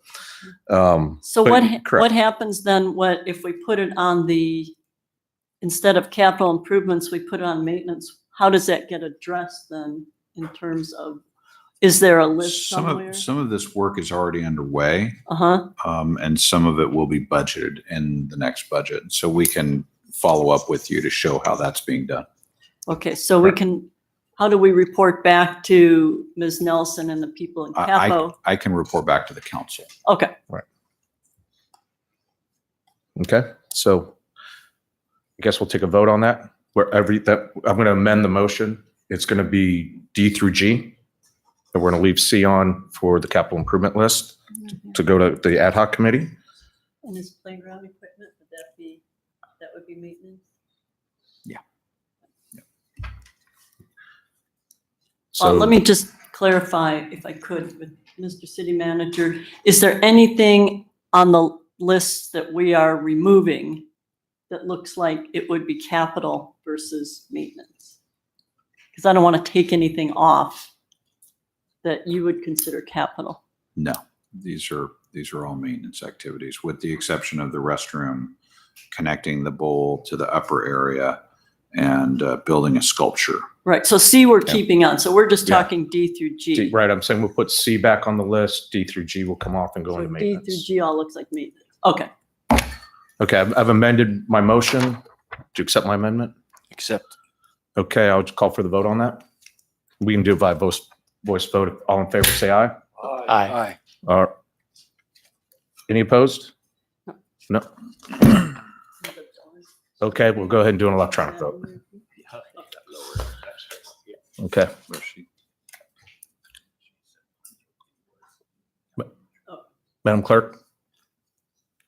So but what correct. happens then, if we put it on instead of capital improvements, we put it on maintenance? How does that get addressed then, in terms of, is there a list somewhere? Some of this work is already underway, Uh-huh. and some of it will be budgeted in the next budget. So we can follow up with you to show how that's being done. Okay, so we can, how do we report back to Ms. Nelson and the people in Capo? I can report back to the council. Okay, Okay, so I guess we'll take a vote on that. I'm going to amend the motion. It's going to be D through G, and we're going to leave C on for the capital improvement list to go to the ad hoc committee. and is playground equipment, that would be maintenance? So Let me just clarify, if I could, with Mr. City Manager. Is there anything on the list that we are removing that looks like it would be capital versus maintenance? Because I don't want to take anything off that you would consider capital. No, these are all maintenance activities, with the exception of the restroom, connecting the bowl to the upper area, and building a sculpture. Right, so C we're Yeah. keeping on, so we're just Yeah. talking D through G. Right, I'm saying we'll put C back on the list. D through G will come off and go So into D maintenance. through G all looks like maintenance. Okay, Okay, I've amended my motion. Do you accept my amendment? Accept. Okay, I'll just call for the vote on that. We can do it by voice vote. All in favor, say aye. Aye. Any opposed? No. Okay, we'll go ahead and do an electronic vote. Okay. Madam Clerk,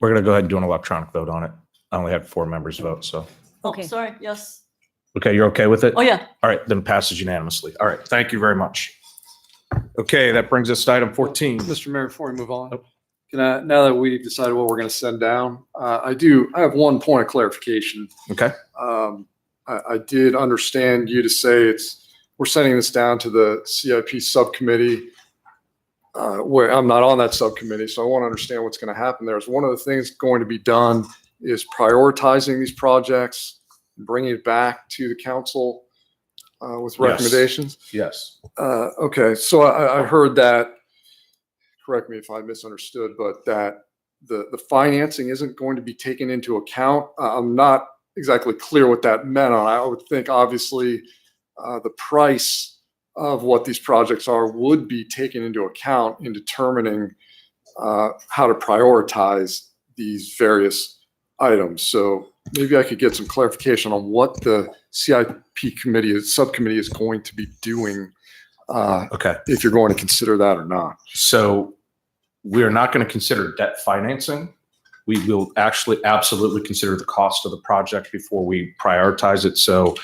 we're going to go ahead and do an electronic vote on it. I only had 4 members vote, so. Oh, Okay. sorry, yes. Okay, you're okay with it? Oh, yeah. All right, then passes unanimously. All right, thank you very much. Okay, that brings us to item 14. Mr. Mayor, before we move on, Oh. can I, now that we've decided what we're going to send down, I have one point of clarification. Okay, I did understand you to say we're sending this down to the CIP subcommittee, where I'm not on that subcommittee, so I want to understand what's going to happen there. Is one of the things going to be done is prioritizing these projects, bringing it back to the council with Yes. recommendations? yes. Okay, so I heard that, correct me if I misunderstood, but that the financing isn't going to be taken into account. I'm not exactly clear what that meant. I would think obviously the price of what these projects are would be taken into account in determining how to prioritize these various items. So maybe I could get some clarification on what the CIP subcommittee is going to be doing, Okay, if you're going to consider that or not. so we are not going to consider debt financing. We will actually absolutely consider the cost of the project before we prioritize it. So,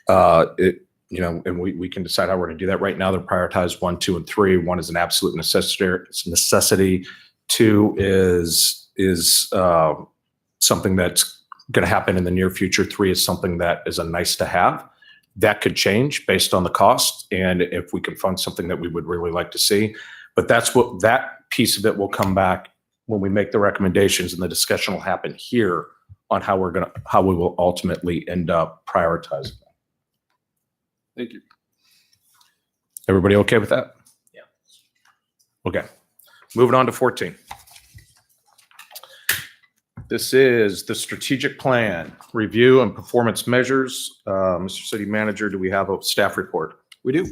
and we can decide how we're going to do that. Right now, they're prioritized 1, 2, and 3. 1 is an absolute necessity. 2 is something that's going to happen in the near future. 3 is something that is a nice to have. That could change based on the cost, and if we can fund something that we would really like to see. But that piece of it will come back when we make the recommendations, and the discussion will happen here on how we will ultimately end up prioritizing that. Thank you. Everybody okay with that? Yeah. Okay. Moving on to 14. This is the strategic plan, review and performance measures. Mr. City Manager, do we have a staff report? We do.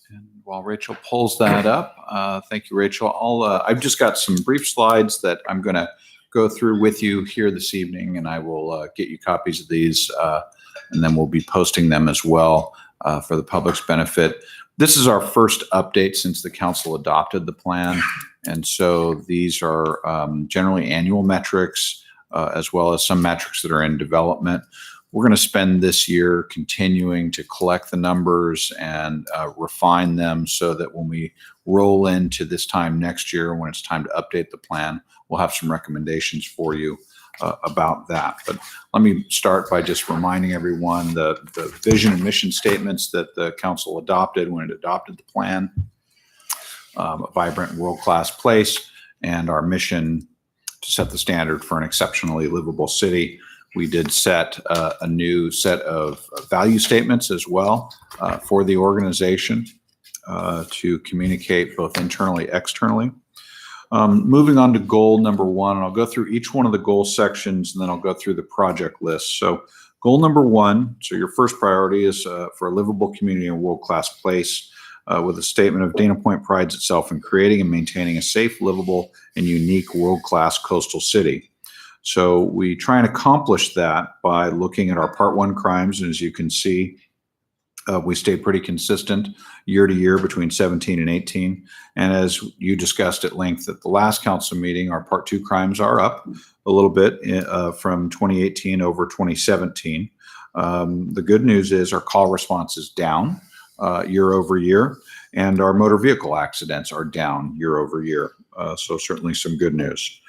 And while Rachel pulls that up, thank you, Rachel. I've just got some brief slides that I'm going to go through with you here this evening, and I will get you copies of these, and then we'll be posting them as well for the public's benefit. This is our first update since the council adopted the plan, and so these are generally annual metrics, as well as some metrics that are in development. We're going to spend this year continuing to collect the numbers and refine them so that when we roll into this time next year, when it's time to update the plan, we'll have some recommendations for you about that. But let me start by just reminding everyone the vision and mission statements that the council adopted when it adopted the plan. A vibrant, world-class place, and our mission to set the standard for an exceptionally livable city. We did set a new set of value statements as well for the organization to communicate both internally, externally. Moving on to goal number 1, and I'll go through each one of the goal sections, and then I'll go through the project list. So goal number 1, so your first priority is for a livable community and world-class place, with a statement of Dana Point prides itself in creating and maintaining a safe, livable, and unique world-class coastal city. So we try and accomplish that by looking at our Part 1 crimes, and as you can see, we stay pretty consistent year to year between 17 and 18. And as you discussed at length at the last council meeting, our Part 2 crimes are up a little bit from 2018 over 2017. The good news is our call response is down year over year, and our motor vehicle accidents are down year over year. So certainly some good news.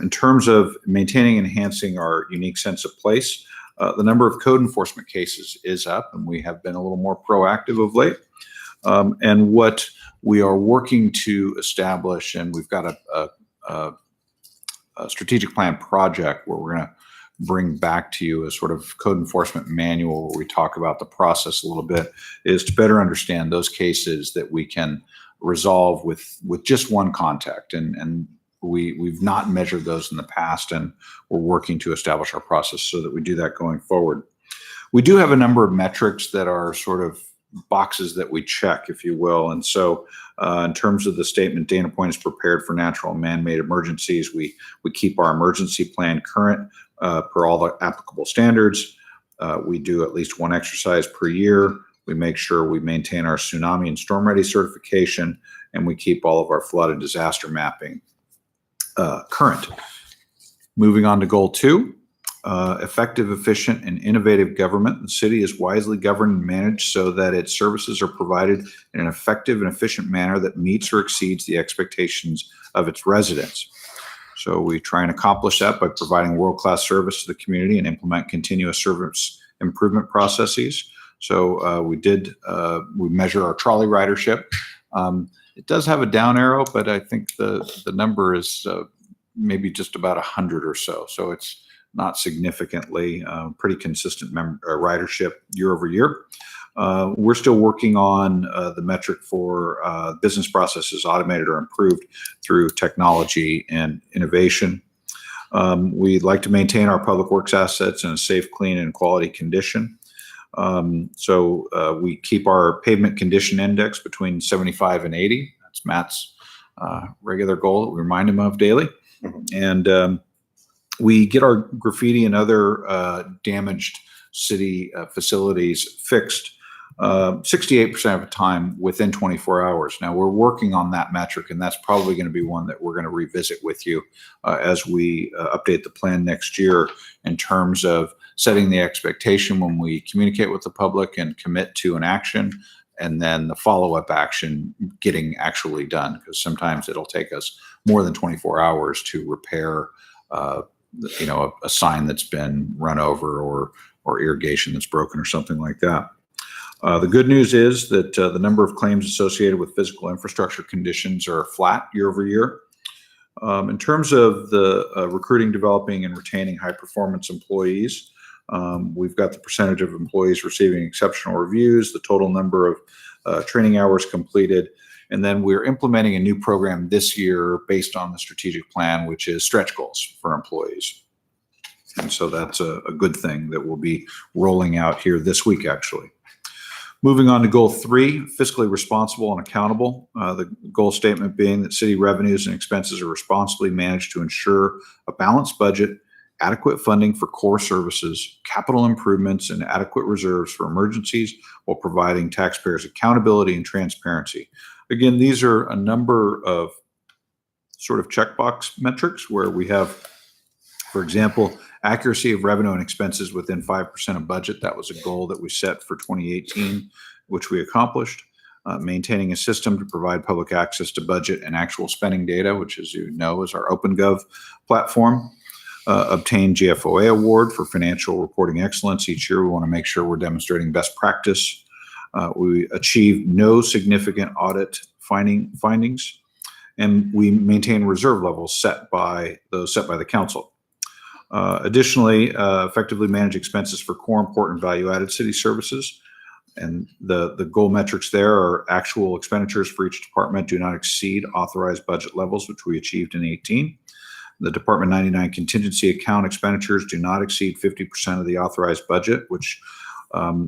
In terms of maintaining and enhancing our unique sense of place, the number of code enforcement cases is up, and we have been a little more proactive of late. And what we are working to establish, and we've got a strategic plan project where we're going to bring back to you a sort of code enforcement manual where we talk about the process a little bit, is to better understand those cases that we can resolve with just one contact. And we've not measured those in the past, and we're working to establish our process so that we do that going forward. We do have a number of metrics that are sort of boxes that we check, if you will. And so in terms of the statement, Dana Point is prepared for natural and man-made emergencies. We keep our emergency plan current per all the applicable standards. We do at least one exercise per year. We make sure we maintain our tsunami and storm ready certification, and we keep all of our flood and disaster mapping current. Moving on to goal 2, effective, efficient, and innovative government. The city is wisely governed and managed so that its services are provided in an effective and efficient manner that meets or exceeds the expectations of its residents. So we try and accomplish that by providing world-class service to the community and implement continuous service improvement processes. So we measure our trolley ridership. It does have a down arrow, but I think the number is maybe just about 100 or so. So it's not significantly, pretty consistent ridership year over year. We're still working on the metric for business processes automated or improved through technology and innovation. We'd like to maintain our public works assets in a safe, clean, and quality condition. So we keep our pavement condition index between 75 and 80. That's Matt's regular goal that we remind him of daily. And we get our graffiti and other damaged city facilities fixed 68% of the time within 24 hours. Now we're working on that metric, and that's probably going to be one that we're going to revisit with you as we update the plan next year in terms of setting the expectation when we communicate with the public and commit to an action, and then the follow-up action getting actually done, because sometimes it'll take us more than 24 hours to repair a sign that's been run over or irrigation that's broken or something like that. The good news is that the number of claims associated with physical infrastructure conditions are flat year over year. In terms of the recruiting, developing, and retaining high-performance employees, we've got the percentage of employees receiving exceptional reviews, the total number of training hours completed, and then we're implementing a new program this year based on the strategic plan, which is stretch goals for employees. And so that's a good thing that we'll be rolling out here this week, actually. Moving on to goal 3, fiscally responsible and accountable. The goal statement being that city revenues and expenses are responsibly managed to ensure a balanced budget, adequate funding for core services, capital improvements, and adequate reserves for emergencies while providing taxpayers accountability and transparency. Again, these are a number of sort of checkbox metrics where we have, for example, accuracy of revenue and expenses within 5% of budget. That was a goal that we set for 2018, which we accomplished. Maintaining a system to provide public access to budget and actual spending data, which, as you know, is our OpenGov platform. Obtain GFOA award for financial reporting excellence. Each year we want to make sure we're demonstrating best practice. We achieve no significant audit findings, and we maintain reserve levels set by the council. Additionally, effectively manage expenses for core important value-added city services. And the goal metrics there are actual expenditures for each department do not exceed authorized budget levels, which we achieved in 18. The Department 99 contingency account expenditures do not exceed 50% of the authorized budget, which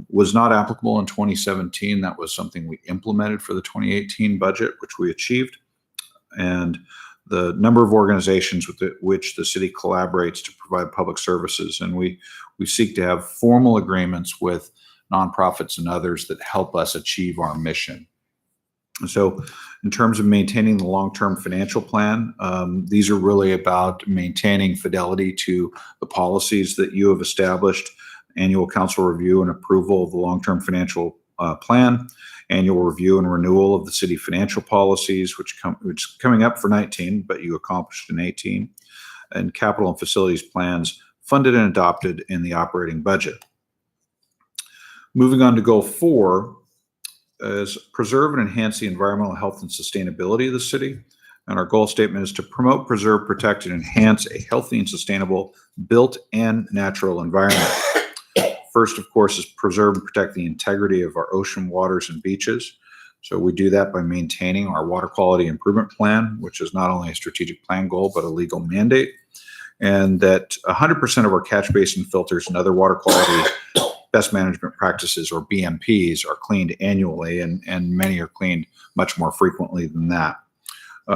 was not applicable in 2017. That was something we implemented for the 2018 budget, which we achieved. And the number of organizations with which the city collaborates to provide public services. And we seek to have formal agreements with nonprofits and others that help us achieve our mission. So in terms of maintaining the long-term financial plan, these are really about maintaining fidelity to the policies that you have established, annual council review and approval of the long-term financial plan, annual review and renewal of the city financial policies, which is coming up for 19, but you accomplished in 18, and capital and facilities plans funded and adopted in the operating budget. Moving on to goal 4 is preserve and enhance the environmental health and sustainability of the city. And our goal statement is to promote, preserve, protect, and enhance a healthy and sustainable built and natural environment. First, of course, is preserve and protect the integrity of our ocean waters and beaches. So we do that by maintaining our water quality improvement plan, which is not only a strategic plan goal, but a legal mandate. And that 100% of our catch basin filters and other water quality best management practices, or BMPs, are cleaned annually, and many are cleaned much more frequently than that.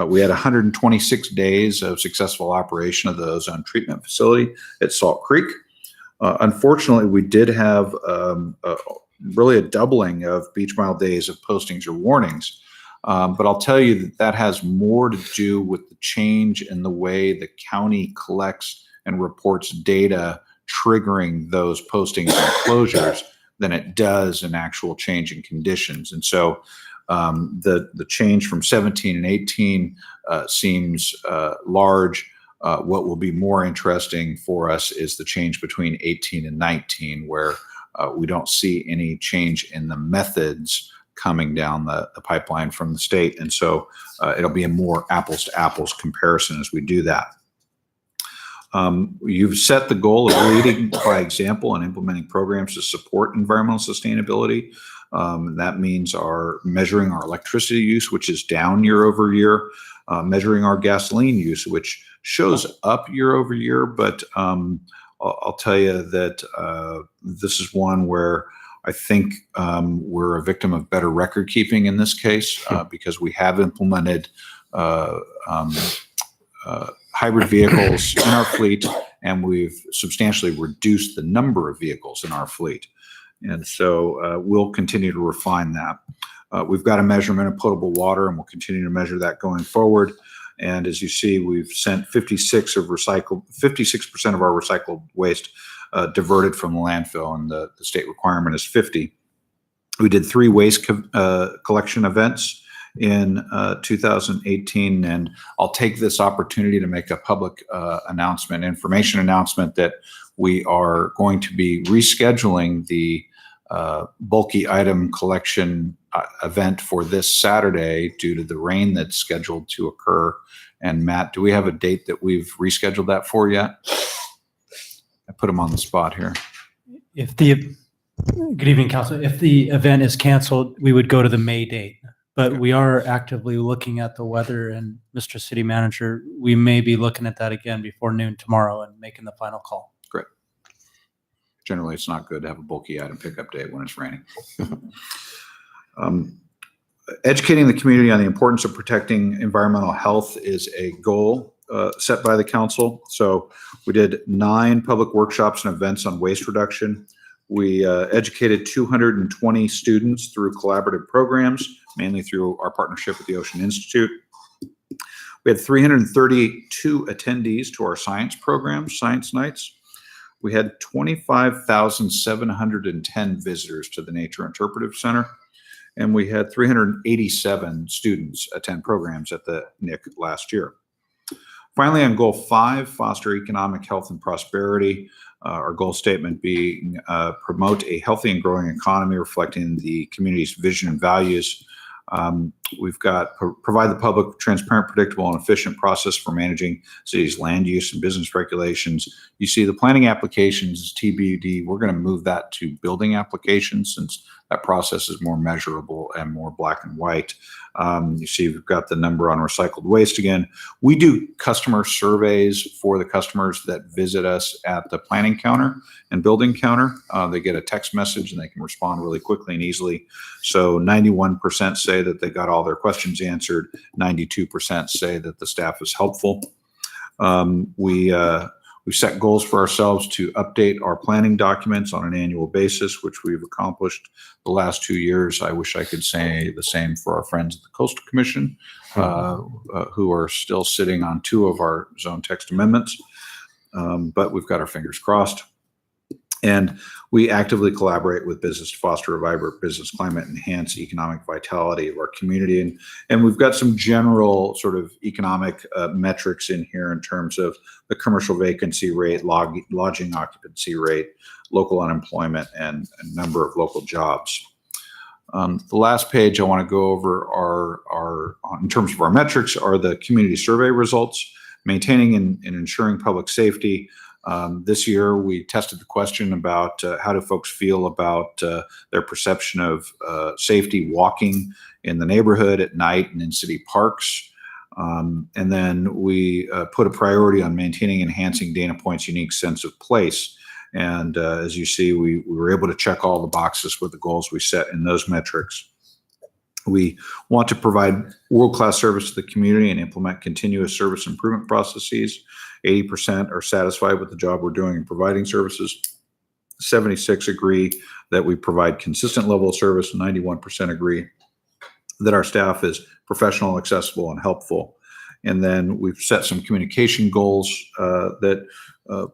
We had 126 days of successful operation of the ozone treatment facility at Salt Creek. Unfortunately, we did have really a doubling of beach mile days of postings or warnings. But I'll tell you that has more to do with the change in the way the county collects and reports data triggering those postings and closures than it does an actual change in conditions. And so the change from 17 and 18 seems large. What will be more interesting for us is the change between 18 and 19, where we don't see any change in the methods coming down the pipeline from the state. And so it'll be a more apples to apples comparison as we do that. You've set the goal of leading by example and implementing programs to support environmental sustainability. That means measuring our electricity use, which is down year over year, measuring our gasoline use, which shows up year over year. But I'll tell you that this is one where I think we're a victim of better record keeping in this case because we have implemented hybrid vehicles in our fleet, and we've substantially reduced the number of vehicles in our fleet. And so we'll continue to refine that. We've got a measurement of potable water, and we'll continue to measure that going forward. And as you see, we've sent 56% of our recycled waste diverted from the landfill, and the state requirement is 50. We did 3 waste collection events in 2018, and I'll take this opportunity to make a public information announcement that we are going to be rescheduling the bulky item collection event for this Saturday due to the rain that's scheduled to occur. And Matt, do we have a date that we've rescheduled that for yet? I put him on the spot here. Good evening, Council. If the event is canceled, we would go to the May date. But we are actively looking at the weather, and Mr. City Manager, we may be looking at that again before noon tomorrow and making the final call. Great. Generally, it's not good to have a bulky item pickup day when it's raining. Educating the community on the importance of protecting environmental health is a goal set by the council. So we did 9 public workshops and events on waste reduction. We educated 220 students through collaborative programs, mainly through our partnership with the Ocean Institute. We had 332 attendees to our science programs, science nights. We had 25,710 visitors to the Nature Interpretive Center. And we had 387 students attend programs at the NIC last year. Finally, on goal 5, foster economic health and prosperity, our goal statement being promote a healthy and growing economy reflecting the community's vision and values. We've got provide the public transparent, predictable, and efficient process for managing city's land use and business regulations. You see the planning applications is TBD. We're going to move that to building applications since that process is more measurable and more black and white. You see we've got the number on recycled waste again. We do customer surveys for the customers that visit us at the planning counter and building counter. They get a text message and they can respond really quickly and easily. So 91% say that they got all their questions answered. 92% say that the staff is helpful. We've set goals for ourselves to update our planning documents on an annual basis, which we've accomplished the last 2 years. I wish I could say the same for our friends at the Coastal Commission, who are still sitting on 2 of our zone text amendments. But we've got our fingers crossed. And we actively collaborate with business to foster a vibrant business climate, enhance economic vitality of our community. And we've got some general sort of economic metrics in here in terms of the commercial vacancy rate, lodging occupancy rate, local unemployment, and a number of local jobs. The last page I want to go over are in terms of our metrics, are the community survey results, maintaining and ensuring public safety. This year, we tested the question about how do folks feel about their perception of safety walking in the neighborhood at night and in city parks. And then we put a priority on maintaining and enhancing Dana Point's unique sense of place. And as you see, we were able to check all the boxes with the goals we set in those metrics. We want to provide world-class service to the community and implement continuous service improvement processes. 80% are satisfied with the job we're doing in providing services. 76 agree that we provide consistent level of service. 91% agree that our staff is professional, accessible, and helpful. And then we've set some communication goals that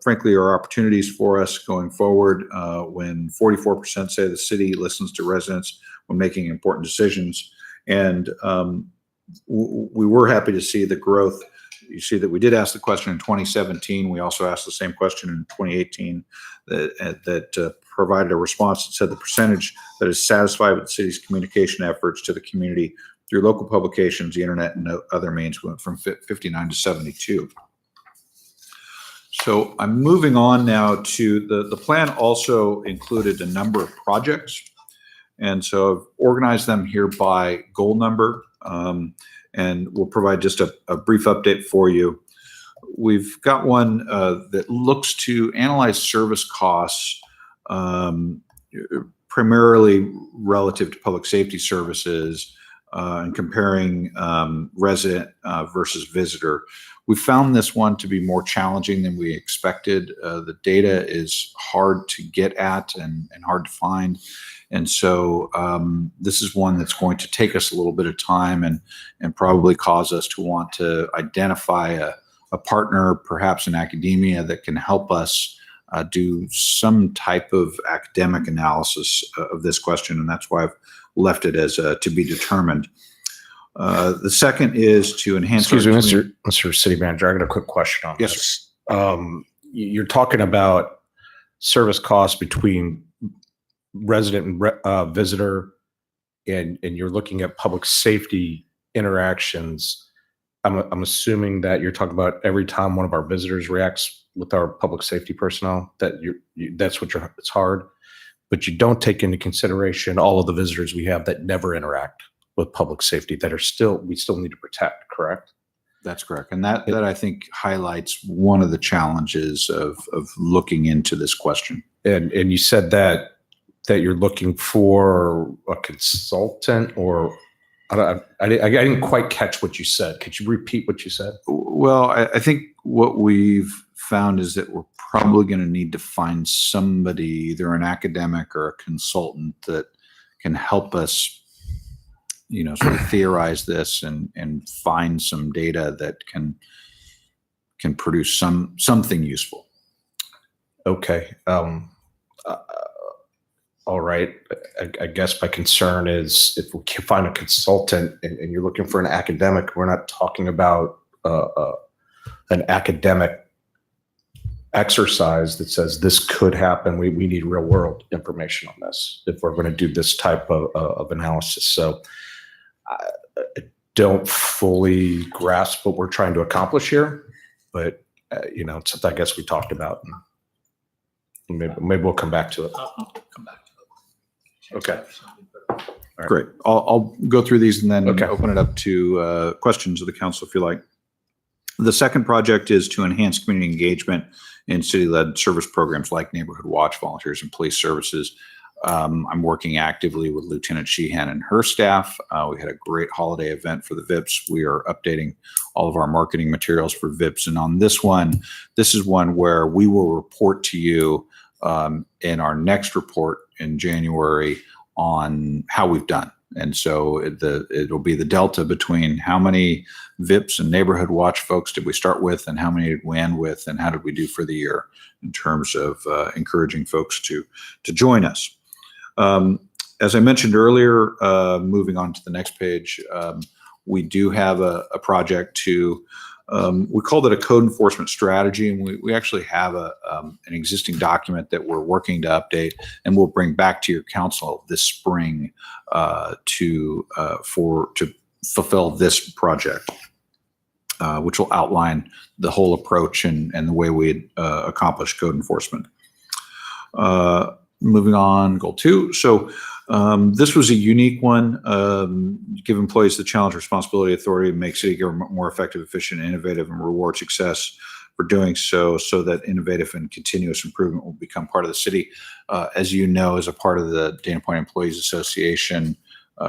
frankly are opportunities for us going forward when 44% say the city listens to residents when making important decisions. And we were happy to see the growth. You see that we did ask the question in 2017. We also asked the same question in 2018 that provided a response that said the percentage that is satisfied with the city's communication efforts to the community through local publications, the internet, and other means went from 59 to 72. So I'm moving on now to the plan also included a number of projects. And so I've organized them here by goal number, and we'll provide just a brief update for you. We've got one that looks to analyze service costs primarily relative to public safety services and comparing resident versus visitor. We found this one to be more challenging than we expected. The data is hard to get at and hard to find. And so this is one that's going to take us a little bit of time and probably cause us to want to identify a partner, perhaps in academia, that can help us do some type of academic analysis of this question. And that's why I've left it as to be determined. The second is to enhance. Excuse me, Mr. City Manager, I got a quick question on this. You're talking about service costs between resident and visitor, and you're looking at public safety interactions. I'm assuming that you're talking about every time one of our visitors reacts with our public safety personnel, that that's what it's hard, but you don't take into consideration all of the visitors we have that never interact with public safety that we still need to protect, correct? That's correct. And that I think highlights one of the challenges of looking into this question. And you said that you're looking for a consultant, or I didn't quite catch what you said. Could you repeat what you said? Well, I think what we've found is that we're probably going to need to find somebody, either an academic or a consultant, that can help us, sort of theorize this and find some data that can produce something useful. Okay. All right. I guess my concern is if we can find a consultant and you're looking for an academic, we're not talking about an academic exercise that says this could happen. We need real world information on this if we're going to do this type of analysis. So I don't fully grasp what we're trying to accomplish here, but it's something I guess we talked about. Maybe we'll come back to it. Okay. All right. Great. I'll go through these and then open it up to questions of the council if you like. The second project is to enhance community engagement in city-led service programs like Neighborhood Watch, volunteers, and police services. I'm working actively with Lieutenant Sheehan and her staff. We had a great holiday event for the VIPs. We are updating all of our marketing materials for VIPs. And on this one, this is one where we will report to you in our next report in January on how we've done. And so it'll be the delta between how many VIPs and Neighborhood Watch folks did we start with and how many did we end with and how did we do for the year in terms of encouraging folks to join us. As I mentioned earlier, moving on to the next page, we do have a project to, we called it a code enforcement strategy, and we actually have an existing document that we're working to update, and we'll bring back to your council this spring to fulfill this project, which will outline the whole approach and the way we accomplish code enforcement. Moving on, goal 2. So this was a unique one. Give employees the challenge, responsibility, authority to make city government more effective, efficient, innovative, and reward success for doing so that innovative and continuous improvement will become part of the city. As you know, as a part of the Dana Point Employees Association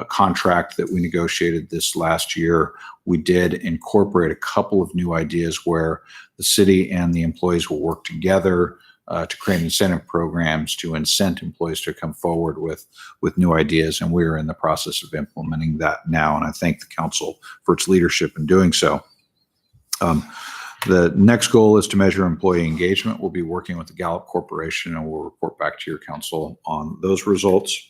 contract that we negotiated this last year, we did incorporate a couple of new ideas where the city and the employees will work together to create incentive programs to incent employees to come forward with new ideas. And we're in the process of implementing that now. And I thank the council for its leadership in doing so. The next goal is to measure employee engagement. We'll be working with the Gallup Corporation and we'll report back to your council on those results.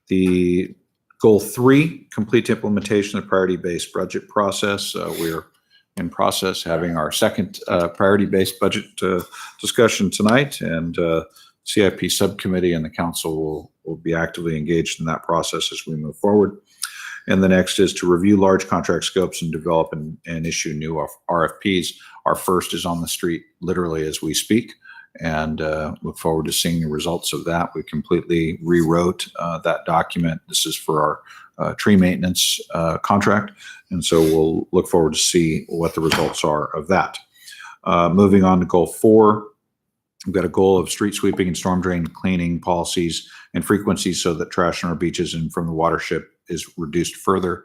The goal 3, complete implementation of the priority-based budget process. We're in process having our second priority-based budget discussion tonight, and CIP subcommittee and the council will be actively engaged in that process as we move forward. And the next is to review large contract scopes and develop and issue new RFPs. Our first is on the street literally as we speak, and look forward to seeing the results of that. We completely rewrote that document. This is for our tree maintenance contract, and so we'll look forward to see what the results are of that. Moving on to goal 4, we've got a goal of street sweeping and storm drain cleaning policies and frequencies so that trash on our beaches and from the watershed is reduced further.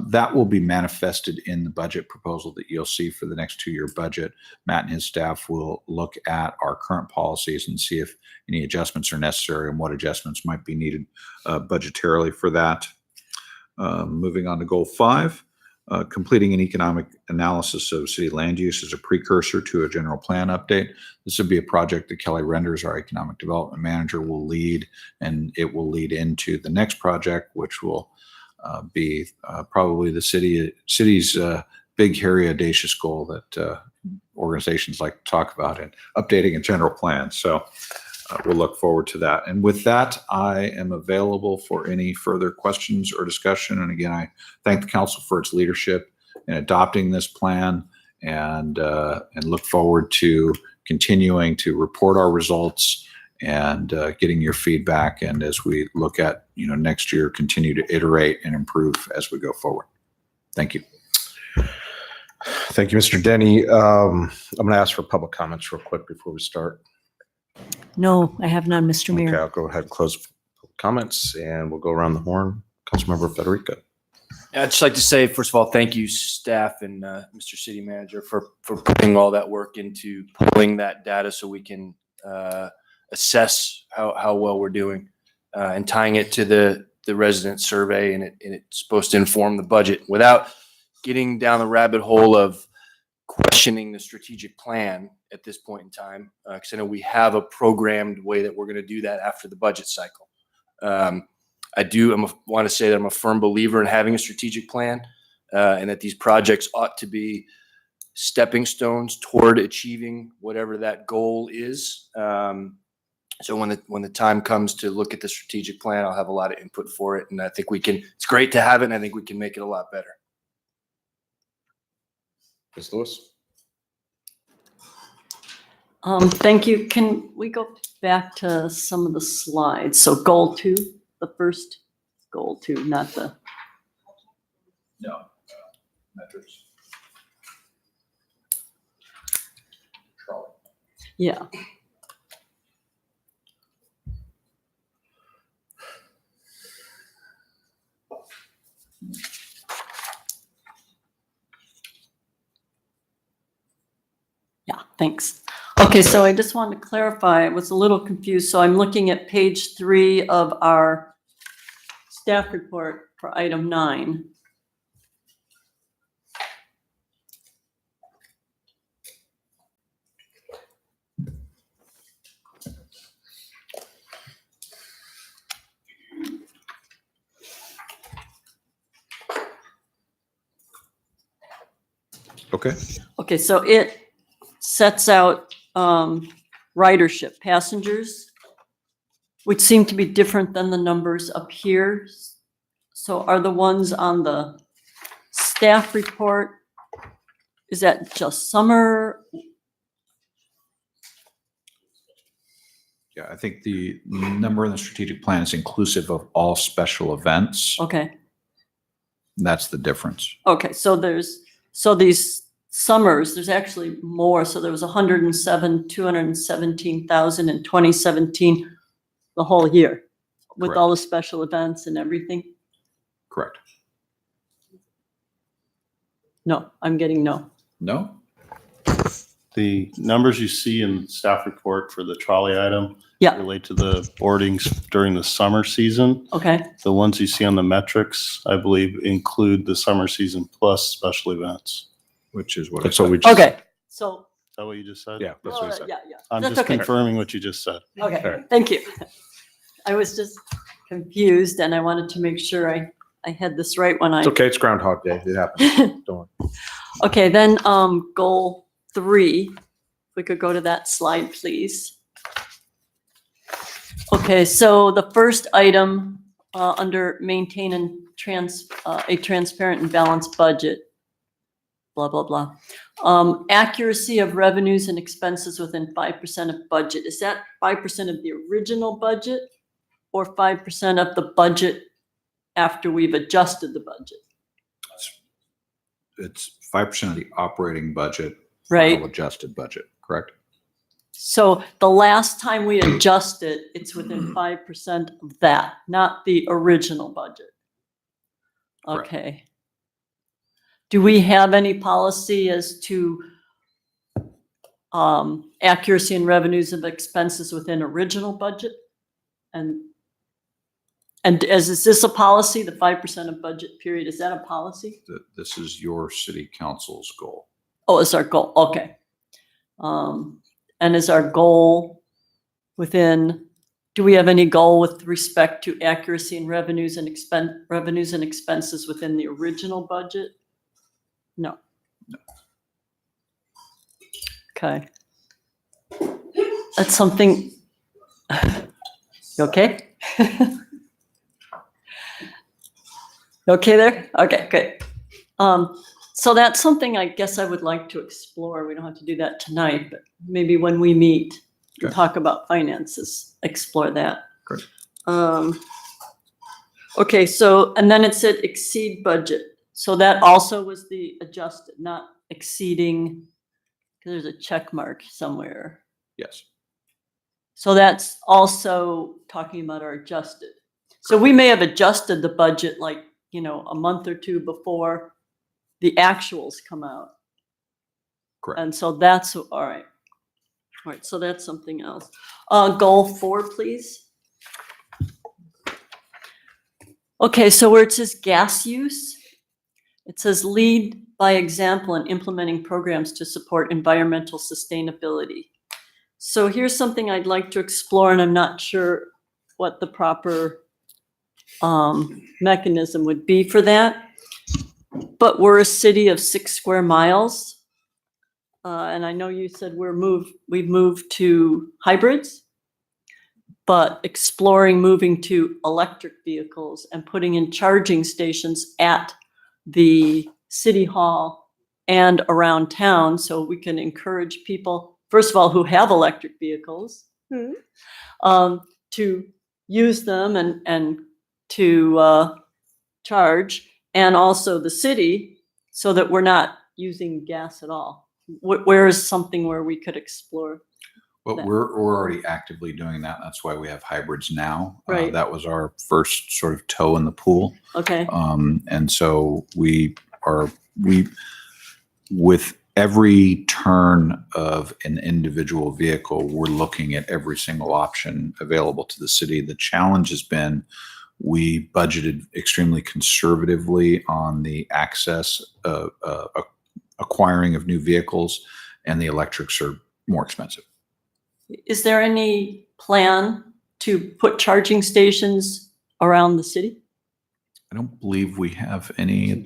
That will be manifested in the budget proposal that you'll see for the next 2-year budget. Matt and his staff will look at our current policies and see if any adjustments are necessary and what adjustments might be needed budgetarily for that. Moving on to goal 5, completing an economic analysis of city land use as a precursor to a general plan update. This would be a project that Kelly Renders, our economic development manager, will lead, and it will lead into the next project, which will be probably the city's big, hairy, audacious goal that organizations like to talk about in updating a general plan. So we'll look forward to that. And with that, I am available for any further questions or discussion. And again, I thank the council for its leadership in adopting this plan, and look forward to continuing to report our results and getting your feedback. And as we look at, next year, continue to iterate and improve as we go forward. Thank you. Thank you, Mr. Denny. I'm going to ask for public comments real quick before we start. No, I have none, Mr. Okay, Mayor. I'll go ahead and close public comments, and we'll go around the horn. Councilmember Federico. I'd just like to say, first of all, thank you, staff and Mr. City Manager, for putting all that work into pulling that data so we can assess how well we're doing, and tying it to the resident survey, and it's supposed to inform the budget without getting down the rabbit hole of questioning the strategic plan at this point in time, because I know we have a programmed way that we're going to do that after the budget cycle. I want to say that I'm a firm believer in having a strategic plan, and that these projects ought to be stepping stones toward achieving whatever that goal is. So when the time comes to look at the strategic plan, I'll have a lot of input for it, and I think it's great to have it, and I think we can make it a lot better. Ms. Lewis. Thank you. Can we go back to some of the slides? So goal 2, the first goal 2, not the. No, metrics. Yeah. Yeah, thanks. Okay, so I just wanted to clarify, I was a little confused. So I'm looking at page 3 of our staff report for item 9. Okay. Okay, so it sets out ridership, passengers, which seem to be different than the numbers up here. So are the ones on the staff report, is that just summer? Yeah, I think the number in the strategic plan is inclusive of all special events. Okay, That's the difference. okay, so these summers, there's actually more. So there was 217,000 in 2017, the whole year, with all the special events and everything? Correct. No, I'm getting no. No? The numbers you see in staff report for the trolley item Yeah. relate to the boardings during the summer season. Okay, The ones you see on the metrics, I believe, include the summer season plus special events. Which is what. That's what we just. okay, so, Is that what you just said? Yeah, that's what I said. yeah, yeah. I'm That's just okay. confirming what you just said. Okay, thank you. I was just confused and I wanted to make sure I had this right when I. It's okay. It's Groundhog Day. It happens. Don't worry. Okay, then, goal 3, if we could go to that slide, please. Okay, so the first item, under maintain and a transparent and balanced budget, blah, blah, blah. Accuracy of revenues and expenses within 5% of budget. Is that 5% of the original budget or 5% of the budget after we've adjusted the budget? It's 5% of the operating budget. Right. Final adjusted budget, correct? So the last time we adjusted, it's within 5% of that, not the original budget. Correct. Okay. Do we have any policy as to accuracy in revenues of expenses within original budget? And is this a policy, the 5% of budget period, is that a policy? This is your city council's goal. Oh, it's our goal, okay. And is our goal within, do we have any goal with respect to accuracy in revenues and expenses within the original budget? No. Okay. That's something, you okay? You okay there? Okay, good. So that's something I guess I would like to explore. We don't have to do that tonight, but maybe when we meet and Okay. talk about finances, explore that. Great. Okay, so, and then it said exceed budget. So that also was the adjusted, not exceeding, because there's a check mark somewhere. Yes. So that's also talking about our adjusted. So we may have adjusted the budget like, a month or two before the actuals come out. Correct. And so that's, all right. All right, so that's something else. Goal 4, please. Okay, so where it says gas use, it says lead by example in implementing programs to support environmental sustainability. So here's something I'd like to explore, and I'm not sure what the proper mechanism would be for that. But we're a city of 6 square miles. And I know you said we've moved to hybrids, but exploring moving to electric vehicles and putting in charging stations at the city hall and around town so we can encourage people, first of all, who have electric vehicles, to use them and to charge, and also the city, so that we're not using gas at all. Where is something where we could explore? But that? we're already actively doing that. That's why we have hybrids now. Right. That was our first sort of toe in the pool. Okay, And so with every turn of an individual vehicle, we're looking at every single option available to the city. The challenge has been we budgeted extremely conservatively on the access, acquiring of new vehicles, and the electrics are more expensive. is there any plan to put charging stations around the city? I don't believe we have any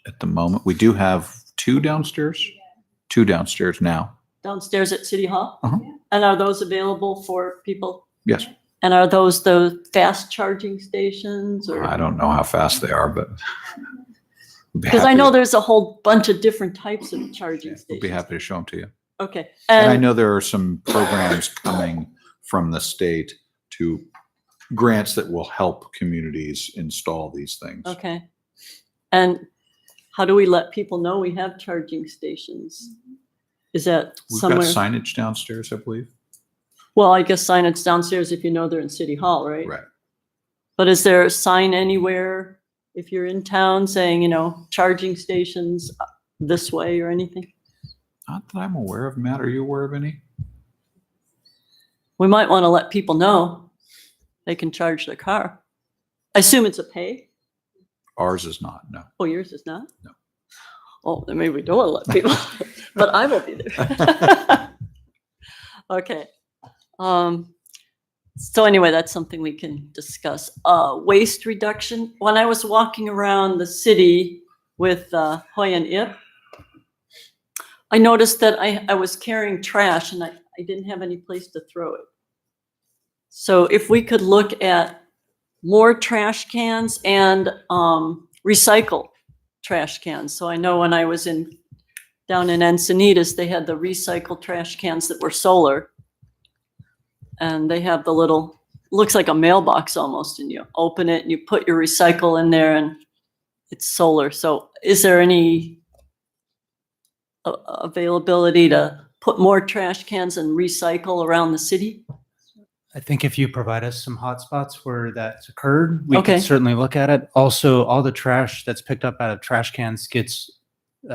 at the moment. We do have 2 downstairs, 2 downstairs now. Downstairs at City Hall? Uh-huh. And are those available for people? Yes. And are those the fast charging stations or? I don't know how fast they are, but we'd be Because I happy know to- there's a whole bunch of different types of charging we'd be stations. happy to show them to you. Okay. And I know there are some programs coming from the state to grants that will help communities install these things. Okay. And how do we let people know we have charging stations? Is that We've somewhere? got signage downstairs, I believe. Well, I guess signage downstairs if you know they're in City Hall, right? Right. But is there a sign anywhere if you're in town saying, charging stations this way or anything? Not that I'm aware of. Matt, are you aware of any? We might want to let people know they can charge their car. I assume it's a pay. Ours is not, no. Oh, yours is not? No. Oh, then maybe we don't want to let people, but I will be there. Okay. So anyway, that's something we can discuss. Waste reduction. When I was walking around the city with Hoy and Ip, I noticed that I was carrying trash and I didn't have any place to throw it. So if we could look at more trash cans and recycle trash cans. So I know when I was down in Encinitas, they had the recycled trash cans that were solar. And they have the little, looks like a mailbox almost, and you open it and you put your recycle in there and it's solar. So is there any availability to put more trash cans and recycle around the city? I think if you provide us some hotspots where that's occurred, we Okay. can certainly look at it. Also, all the trash that's picked up out of trash cans gets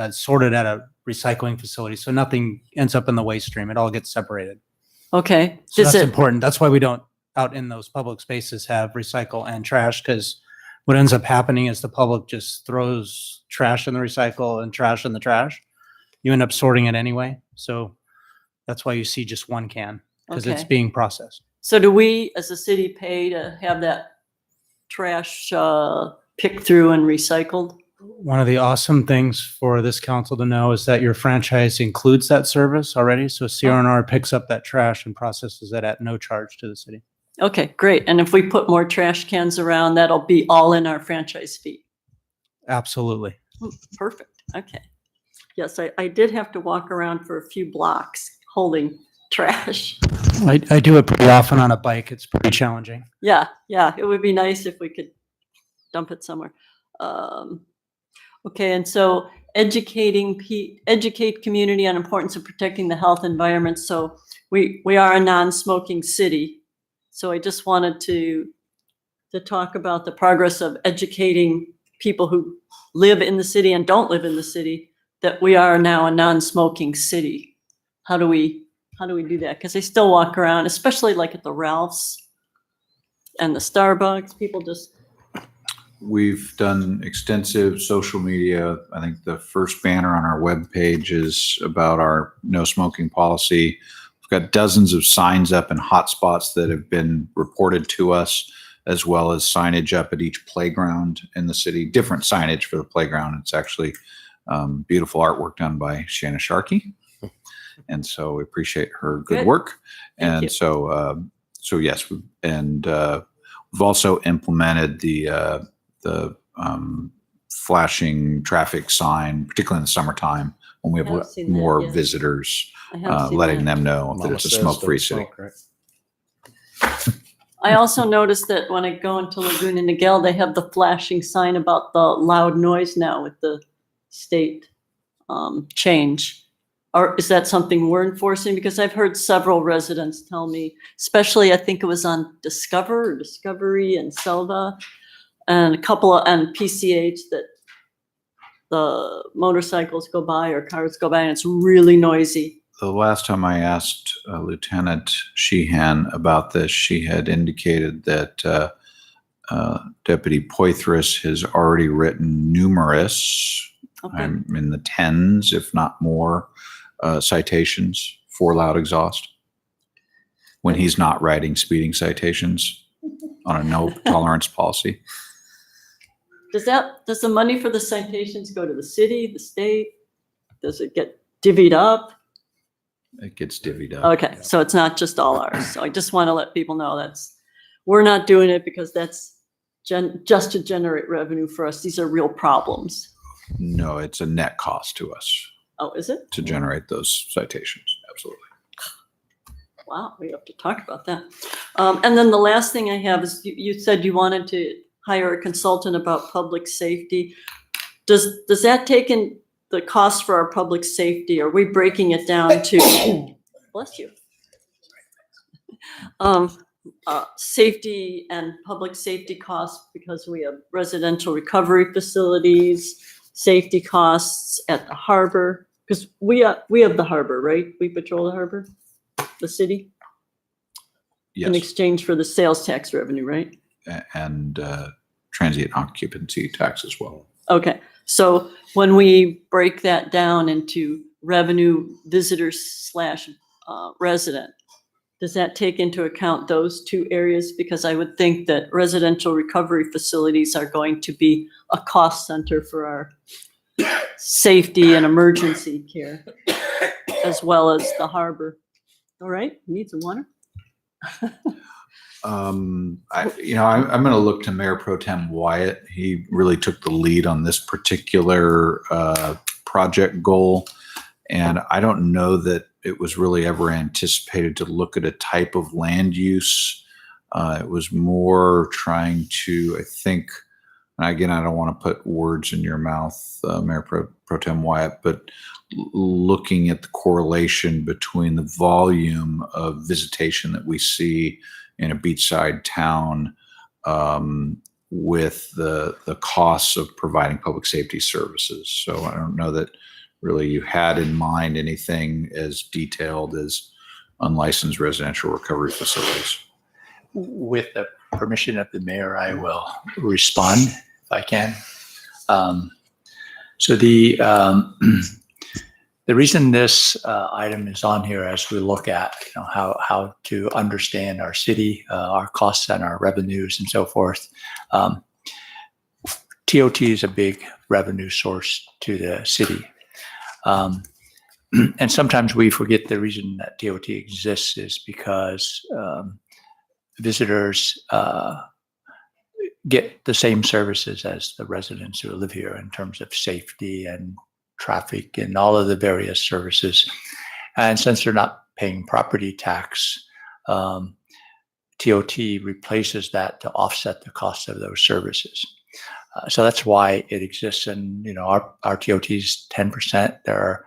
sorted at a recycling facility. So nothing ends up in the waste stream. It all gets separated. Okay. So Does that's it, important. That's why we don't out in those public spaces have recycle and trash, because what ends up happening is the public just throws trash in the recycle and trash in the trash. You end up sorting it anyway. So that's why you see just one can, because it's Okay. being processed. so do we as a city pay to have that trash picked through and recycled? One of the awesome things for this council to know is that your franchise includes that service already. So CRNR picks up that trash and processes it at no charge to the city. Okay, great. And if we put more trash cans around, that'll be all in our franchise fee. Absolutely. Perfect. Okay. Yes, I did have to walk around for a few blocks holding trash. I do it pretty often on a bike. It's pretty challenging. Yeah, it would be nice if we could dump it somewhere. Okay, and so educate community on importance of protecting the health environment. So we are a non-smoking city. So I just wanted to talk about the progress of educating people who live in the city and don't live in the city that we are now a non-smoking city. How do we do that? Because they still walk around, especially like at the Ralphs and the Starbucks. People just We've done extensive social media. I think the first banner on our webpage is about our no smoking policy. We've got dozens of signs up in hotspots that have been reported to us, as well as signage up at each playground in the city, different signage for the playground. It's actually beautiful artwork done by Shanna Sharkey. And so we appreciate her good Good. work. Thank And you. so yes, we've also implemented the flashing traffic sign, particularly in the summertime when we I haven't have seen that more yet. visitors, I haven't seen letting that. them know that it's a smoke-free city. I also noticed that when I go into Laguna Niguel, they have the flashing sign about the loud noise now with the state change. Or is that something we're enforcing? Because I've heard several residents tell me, especially I think it was on Discovery and Selva, and a couple of, and PCH, that the motorcycles go by or cars go by and it's really noisy. The last time I asked Lieutenant Sheehan about this, she had indicated that Deputy Poitras has already written numerous, Okay. I'm in the tens, if not more, citations for loud exhaust when he's not writing speeding citations on a no tolerance policy. Does the money for the citations go to the city, the state? Does it get divvied up? It gets divvied up. Okay, so it's not just all ours. So I just want to let people know we're not doing it because that's just to generate revenue for us. These are real problems. No, it's a net cost to us Oh, is it? to generate those citations. Absolutely. Wow, we have to talk about that. And then the last thing I have is you said you wanted to hire a consultant about public safety. Does that take in the cost for our public safety? Are we breaking it down to, bless you, safety and public safety costs because we have residential recovery facilities, safety costs at the harbor? Because we have the harbor, right? We patrol the harbor, the city, in Yes, exchange for the sales tax revenue, right? and transient occupancy tax as well. Okay, so when we break that down into revenue visitors slash resident, does that take into account those two areas? Because I would think that residential recovery facilities are going to be a cost center for our safety and emergency care, as well as the harbor. All right, need some water? I'm going to look to Mayor Pro Tem Wyatt. He really took the lead on this particular project goal. And I don't know that it was really ever anticipated to look at a type of land use. It was more trying to, I think, and again, I don't want to put words in your mouth, Mayor Pro Tem Wyatt, but looking at the correlation between the volume of visitation that we see in a beachside town with the costs of providing public safety services. So I don't know that really you had in mind anything as detailed as unlicensed residential recovery facilities. With the permission of the mayor, I will respond if I can. So the reason this item is on here as we look at how to understand our city, our costs and our revenues and so forth. TOT is a big revenue source to the city. And sometimes we forget the reason that TOT exists is because visitors get the same services as the residents who live here in terms of safety and traffic and all of the various services. And since they're not paying property tax, TOT replaces that to offset the cost of those services. So that's why it exists. And, our TOT is 10%.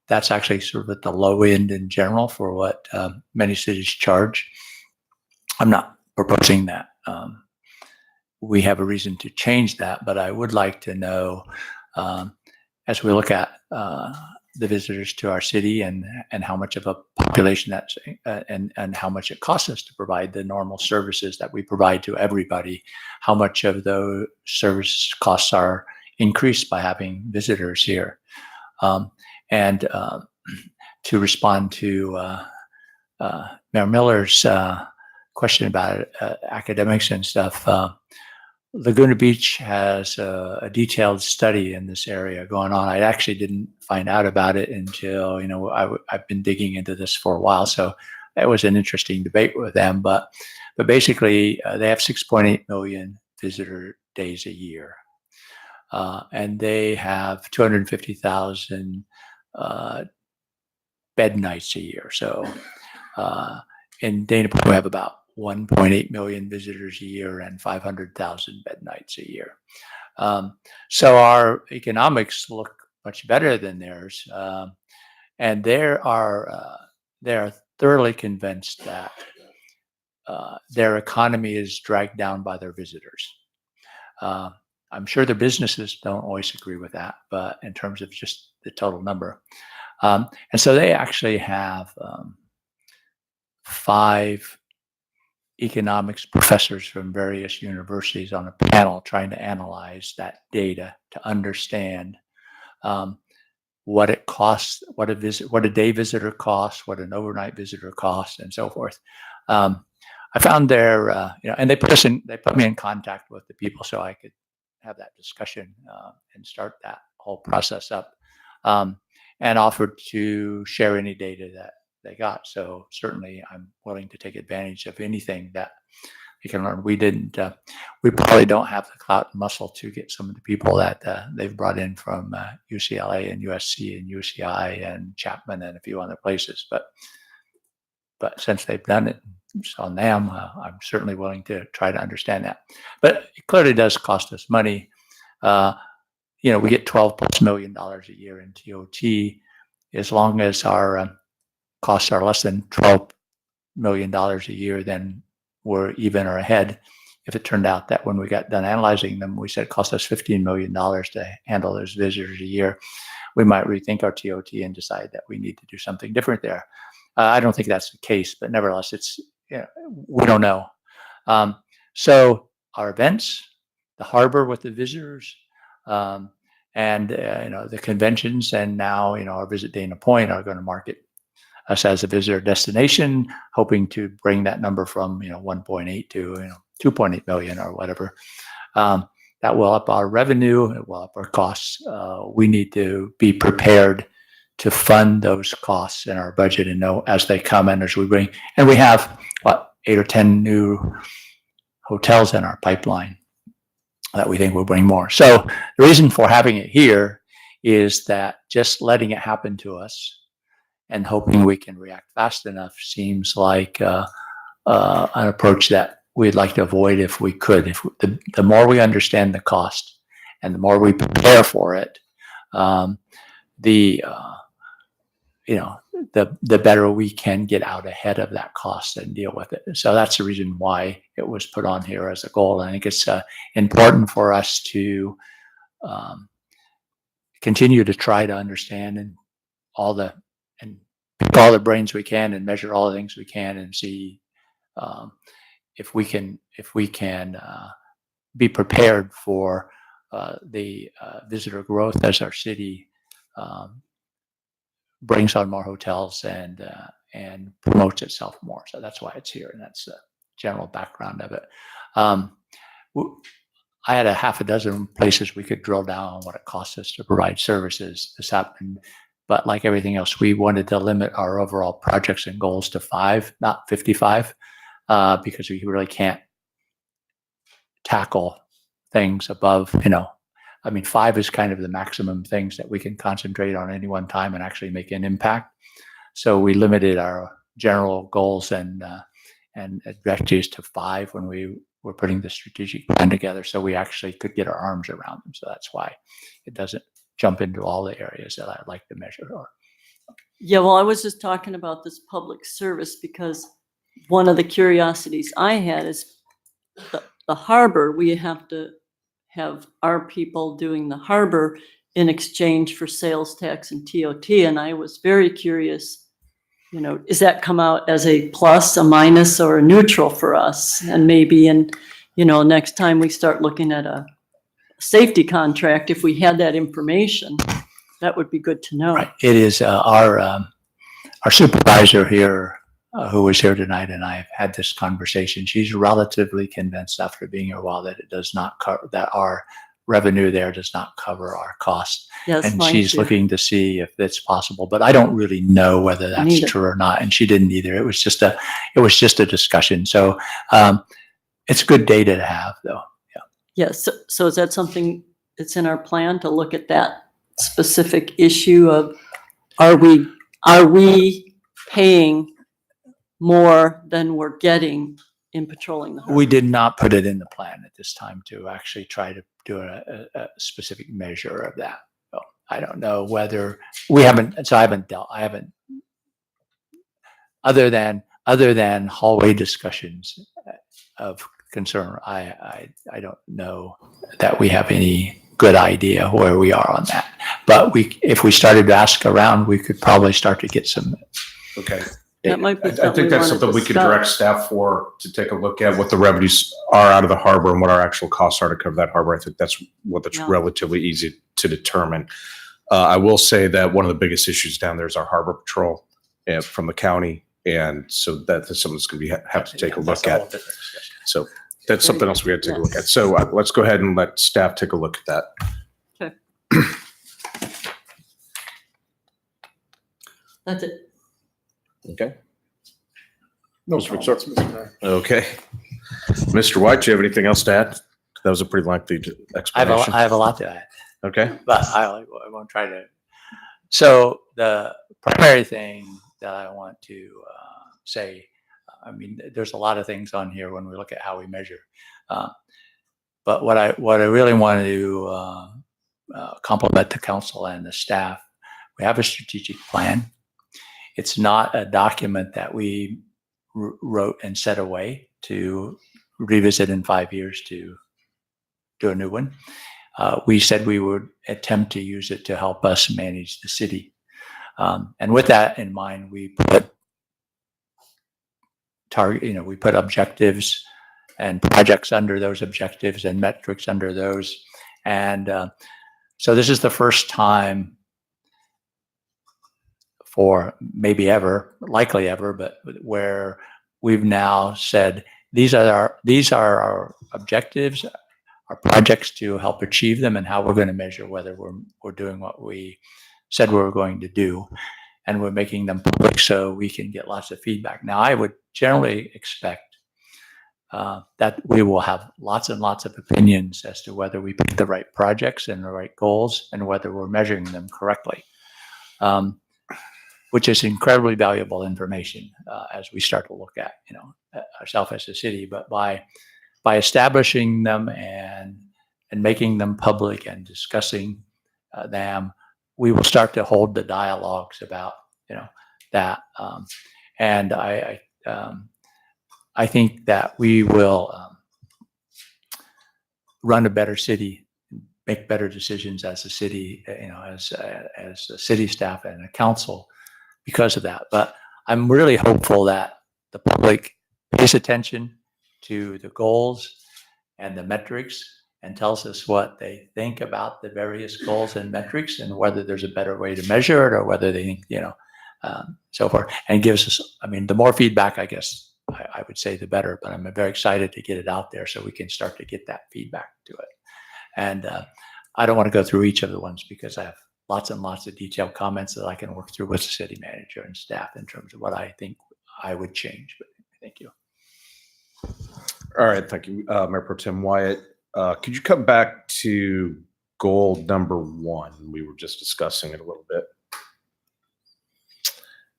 That's actually sort of at the low end in general for what many cities charge. I'm not proposing that. We have a reason to change that, but I would like to know, as we look at the visitors to our city and how much of a population that's and how much it costs us to provide the normal services that we provide to everybody, how much of those service costs are increased by having visitors here. And to respond to Mayor Miller's question about academics and stuff, Laguna Beach has a detailed study in this area going on. I actually didn't find out about it until, I've been digging into this for a while. So that was an interesting debate with them. But basically, they have 6.8 million visitor days a year. And they have 250,000 bed nights a year. So in Dana Point, we have about 1.8 million visitors a year and 500,000 bed nights a year. So our economics look much better than theirs. And they are thoroughly convinced that their economy is dragged down by their visitors. I'm sure their businesses don't always agree with that, but in terms of just the total number. And so they actually have 5 economics professors from various universities on a panel trying to analyze that data to understand what it costs, what a day visitor costs, what an overnight visitor costs, and so forth. I found their, and they put me in contact with the people so I could have that discussion and start that whole process up, and offered to share any data that they got. So certainly I'm willing to take advantage of anything that we can learn. We probably don't have the clout and muscle to get some of the people that they've brought in from UCLA and USC and UCI and Chapman and a few other places. But since they've done it, it's on them. I'm certainly willing to try to understand that. But it clearly does cost us money. We get $12+ million a year in TOT. As long as our costs are less than $12 million a year, then we're even or ahead. if it turned out that when we got done analyzing them, we said it cost us $15 million to handle those visitors a year, we might rethink our TOT and decide that we need to do something different there. I don't think that's the case, but nevertheless, we don't know. So our events, the harbor with the visitors, and the conventions, and now our Visit Dana Point are going to market us as a visitor destination, hoping to bring that number from 1.8 to 2.8 million or whatever. That will up our revenue, it will up our costs. We need to be prepared to fund those costs in our budget and know as they come and as we bring. And we have 8 or 10 new hotels in our pipeline that we think will bring more. So the reason for having it here is that just letting it happen to us and hoping we can react fast enough seems like an approach that we'd like to avoid if we could. If the more we understand the cost and the more we prepare for it, the better we can get out ahead of that cost and deal with it. So that's the reason why it was put on here as a goal. I think it's important for us to continue to try to understand and pick all the brains we can and measure all the things we can and see if we can be prepared for the visitor growth as our city brings on more hotels and promotes itself more. So that's why it's here, and that's the general background of it. I had a half a dozen places we could drill down on what it costs us to provide services. This happened, but like everything else, we wanted to limit our overall projects and goals to 5, not 55, because we really can't tackle things above, 5 is kind of the maximum things that we can concentrate on any one time and actually make an impact. So we limited our general goals and objectives to 5 when we were putting the strategic plan together, so we actually could get our arms around them. So that's why it doesn't jump into all the areas that I'd like to measure. Yeah, well, I was just talking about this public service because one of the curiosities I had is the harbor. We have to have our people doing the harbor in exchange for sales tax and TOT. And I was very curious, does that come out as a plus, a minus, or a neutral for us? And maybe next time we start looking at a safety contract, if we had that information, that would be good to know. Right. It is our supervisor here, who was here tonight, and I have had this conversation. She's relatively convinced after being here a while that it does not cover, that our revenue there does not cover our costs. Yes, and mine she's too. looking to see if it's possible, but I don't really know whether that's Neither. true or not. And she didn't either. It was just a discussion. So it's good data to have, though. Yes. So is that something that's in our plan to look at that specific issue of are we paying more than we're getting in patrolling the harbor? We did not put it in the plan at this time to actually try to do a specific measure of that. So I don't know whether I haven't, other than hallway discussions of concern, I don't know that we have any good idea where we are on that. But if we started to ask around, we could probably start to get some. Okay. That might be I something think we that's wanna something we could discuss. direct staff to take a look at what the revenues are out of the harbor and what our actual costs are to cover that harbor. I think that's Yeah. relatively easy to determine. I will say that one of the biggest issues down there is our harbor patrol from the county. And so that's something that's going to have to take a look at. So that's something else we had to take a look at. So let's go ahead and let staff take a look at that. Okay. That's it. Okay. No Mr. comments, McSorley. Mr. Mayor. Okay. Mr. White, do you have anything else to add? That was a pretty lengthy explanation. I have a lot to add. Okay. But I won't try to. So the primary thing that I want to say, there's a lot of things on here when we look at how we measure. But what I really want to compliment the council and the staff, we have a strategic plan. It's not a document that we wrote and set away to revisit in 5 years to do a new one. We said we would attempt to use it to help us manage the city. And with that in mind, we put we put objectives and projects under those objectives and metrics under those. And so this is the first time for maybe ever, likely ever, but where we've now said, these are our objectives, our projects to help achieve them, and how we're going to measure whether we're doing what we said we were going to do. And we're making them public so we can get lots of feedback. Now, I would generally expect that we will have lots and lots of opinions as to whether we pick the right projects and the right goals and whether we're measuring them correctly, which is incredibly valuable information as we start to look at, ourselves as a city. But by establishing them and making them public and discussing them, we will start to hold the dialogues about, that. And I think that we will run a better city, make better decisions as a city, as a city staff and a council because of that. But I'm really hopeful that the public pays attention to the goals and the metrics and tells us what they think about the various goals and metrics and whether there's a better way to measure it or whether they think, so forth, and gives us, the more feedback, I guess I would say, the better, but I'm very excited to get it out there so we can start to get that feedback to it. And I don't want to go through each of the ones because I have lots and lots of detailed comments that I can work through with the city manager and staff in terms of what I think I would change. But thank you. All right, thank you, Mayor Pro Tem Wyatt. Could you come back to goal number 1? We were just discussing it a little bit.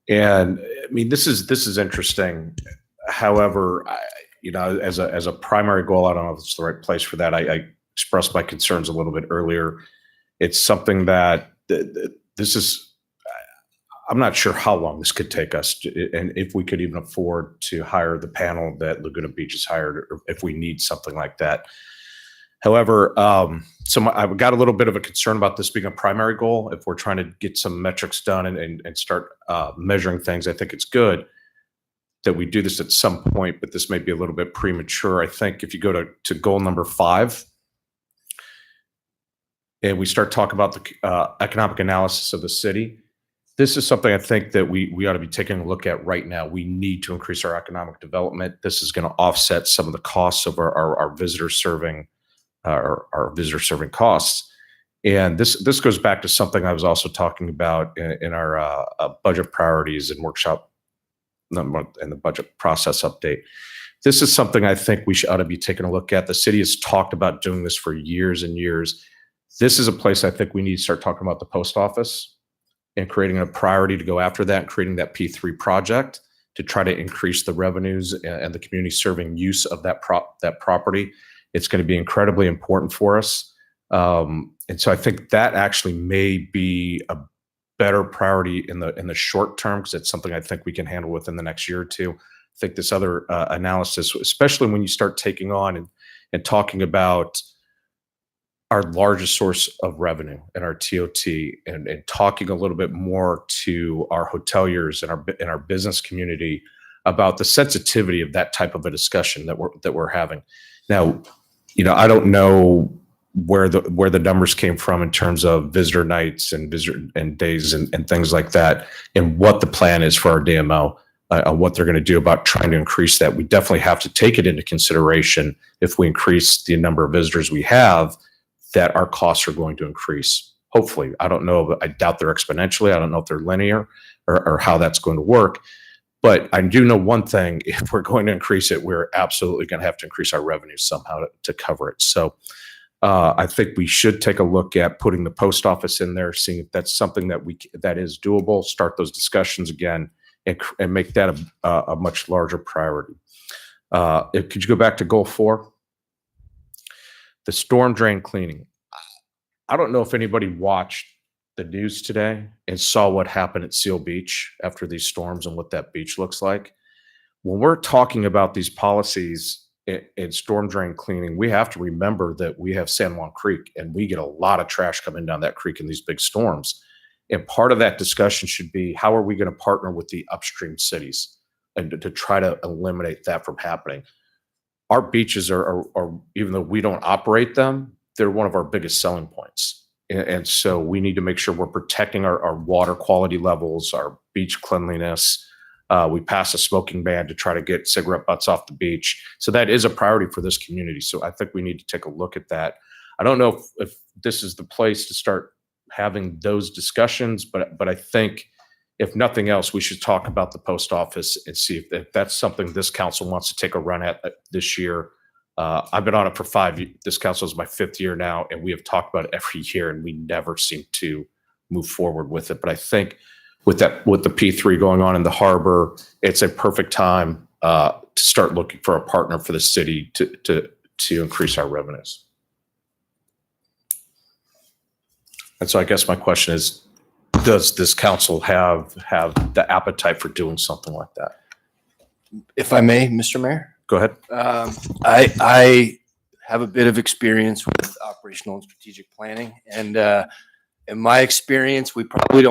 And this is interesting. However, as a primary goal, I don't know if it's the right place for that. I expressed my concerns a little bit earlier. It's something that this is, I'm not sure how long this could take us and if we could even afford to hire the panel that Laguna Beach has hired, or if we need something like that. However, I've got a little bit of a concern about this being a primary goal. If we're trying to get some metrics done and start measuring things, I think it's good that we do this at some point, but this may be a little bit premature. I think if you go to goal number 5, and we start talking about the economic analysis of the city, this is something I think that we ought to be taking a look at right now. We need to increase our economic development. This is going to offset some of the costs of our visitor serving costs. And this goes back to something I was also talking about in our budget priorities and workshop and the budget process update. This is something I think we ought to be taking a look at. The city has talked about doing this for years and years. This is a place I think we need to start talking about the post office and creating a priority to go after that and creating that P3 project to try to increase the revenues and the community serving use of that property. It's going to be incredibly important for us. And so I think that actually may be a better priority in the short term, because it's something I think we can handle within the next year or two. I think this other analysis, especially when you start taking on and talking about our largest source of revenue and our TOT, and talking a little bit more to our hoteliers and our business community about the sensitivity of that type of a discussion that we're having. Now, I don't know where the numbers came from in terms of visitor nights and visitor and days and things like that, and what the plan is for our DMO, what they're going to do about trying to increase that. We definitely have to take it into consideration. If we increase the number of visitors we have, that our costs are going to increase. Hopefully, I don't know, but I doubt they're exponentially. I don't know if they're linear or how that's going to work. But I do know one thing: if we're going to increase it, we're absolutely going to have to increase our revenue somehow to cover it. So I think we should take a look at putting the post office in there, seeing if that's something that is doable. Start those discussions again and make that a much larger priority. Could you go back to goal 4? The storm drain cleaning. I don't know if anybody watched the news today and saw what happened at Seal Beach after these storms and what that beach looks like. When we're talking about these policies, in storm drain cleaning, we have to remember that we have San Juan Creek and we get a lot of trash coming down that creek in these big storms. And part of that discussion should be, how are we going to partner with the upstream cities and to try to eliminate that from happening? Our beaches are, even though we don't operate them, they're one of our biggest selling points. And so we need to make sure we're protecting our water quality levels, our beach cleanliness. We passed a smoking ban to try to get cigarette butts off the beach. So that is a priority for this community. So I think we need to take a look at that. I don't know if this is the place to start having those discussions, but I think if nothing else, we should talk about the post office and see if that's something this council wants to take a run at this year. I've been on it for 5 years. This council is my 5th year now, and we have talked about it every year, and we never seem to move forward with it. But I think with the P3 going on in the harbor, it's a perfect time to start looking for a partner for the city to increase our revenues. And so I guess my question is, does this council have the appetite for doing something like that? If I may, Mr. Mayor? Go ahead. I have a bit of experience with operational and strategic planning, and in my experience, we probably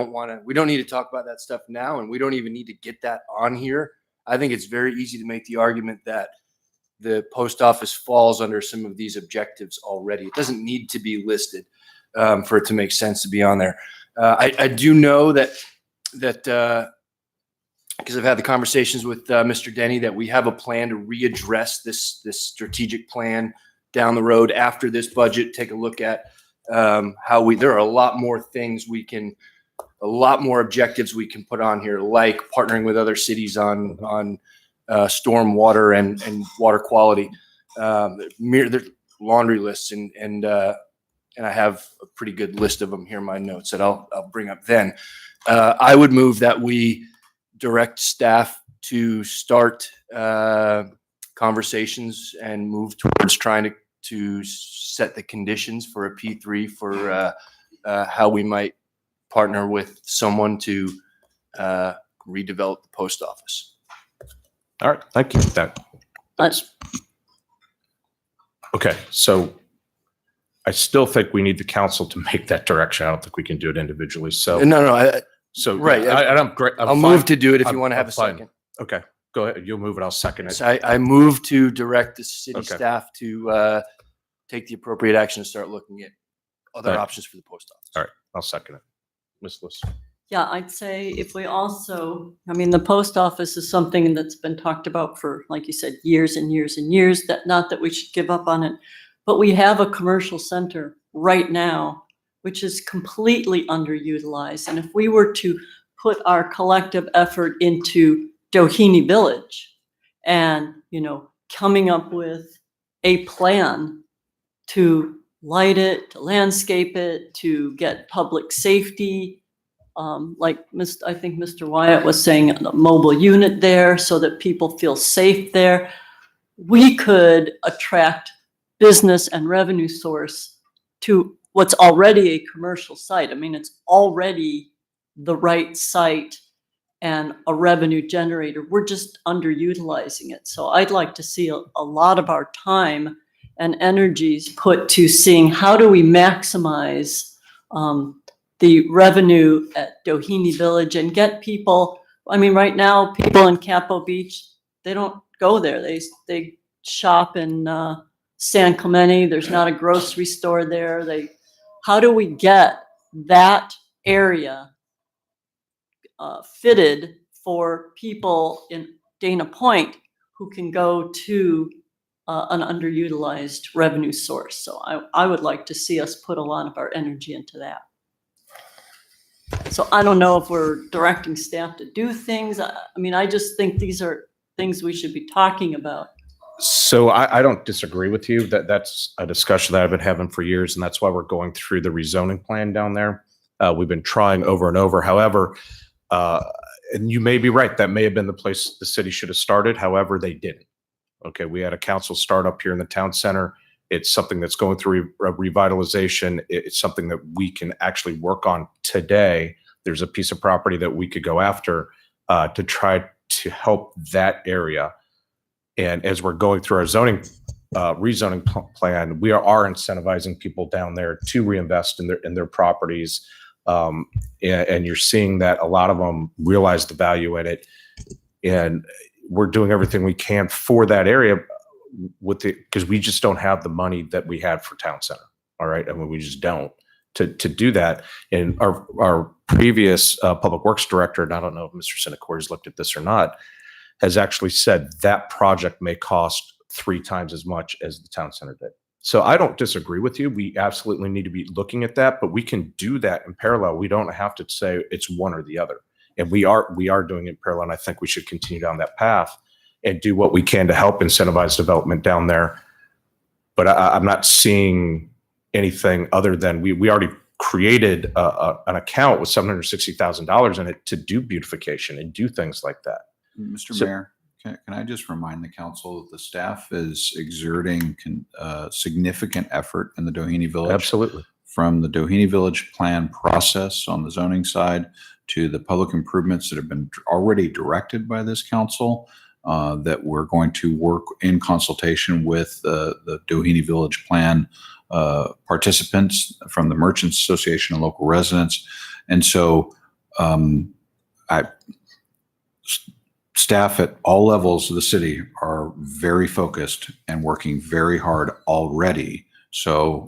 we don't need to talk about that stuff now, and we don't even need to get that on here. I think it's very easy to make the argument that the post office falls under some of these objectives already. It doesn't need to be listed for it to make sense to be on there. I do know that because I've had the conversations with Mr. Denny, that we have a plan to readdress this strategic plan down the road after this budget. Take a look at how there are a lot more things a lot more objectives we can put on here, like partnering with other cities on storm water and water quality. There's laundry lists and I have a pretty good list of them here in my notes that I'll bring up then. I would move that we direct staff to start conversations and move towards trying to set the conditions for a P3 for how we might partner with someone to redevelop the post office. All right, thank you. Okay, so I still think we need the council to make that direction. I don't think we can do it individually. So Right. I'm great. I'll move to do it if you want to have a second. Okay, go ahead. You'll move it. I'll second it. So I move to direct the city staff to take the appropriate action to start looking at other options for the post office. All right, I'll second it. Ms. Lewis. Yeah, I'd say if we also, the post office is something that's been talked about for, like you said, years and years and years, that not that we should give up on it, but we have a commercial center right now, which is completely underutilized. And if we were to put our collective effort into Doheny Village and, coming up with a plan to light it, to landscape it, to get public safety, I think Mr. Wyatt was saying, a mobile unit there so that people feel safe there, we could attract business and revenue source to what's already a commercial site. It's already the right site and a revenue generator. We're just underutilizing it. So I'd like to see a lot of our time and energies put to seeing how do we maximize the revenue at Doheny Village and get people. Right now, people in Capo Beach, they don't go there. They shop in San Clemente. There's not a grocery store there. How do we get that area fitted for people in Dana Point who can go to an underutilized revenue source? So I would like to see us put a lot of our energy into that. So I don't know if we're directing staff to do things. I just think these are things we should be talking about. So I don't disagree with you. That's a discussion that I've been having for years, and that's why we're going through the rezoning plan down there. We've been trying over and over. However, and you may be right, that may have been the place the city should have started. However, they didn't. Okay, we had a council start up here in the town center. It's something that's going through revitalization. It's something that we can actually work on today. There's a piece of property that we could go after to try to help that area. And as we're going through our zoning, rezoning plan, we are incentivizing people down there to reinvest in their properties. And you're seeing that a lot of them realize the value in it. And we're doing everything we can for that area because we just don't have the money that we had for town center. All right. I mean, we just don't to do that. And our previous public works director, and I don't know if Mr. Senacor has looked at this or not, has actually said that project may cost 3 times as much as the town center did. So I don't disagree with you. We absolutely need to be looking at that, but we can do that in parallel. We don't have to say it's one or the other. And we are doing it in parallel. And I think we should continue down that path and do what we can to help incentivize development down there. But I'm not seeing anything other than we already created an account with $760,000 in it to do beautification and do things like that. Mr. So- Mayor, can I just remind the council that the staff is exerting significant effort in the Doheny Village? Absolutely. From the Doheny Village plan process on the zoning side to the public improvements that have been already directed by this council, that we're going to work in consultation with the Doheny Village plan participants from the Merchants Association and local residents. And so staff at all levels of the city are very focused and working very hard already. So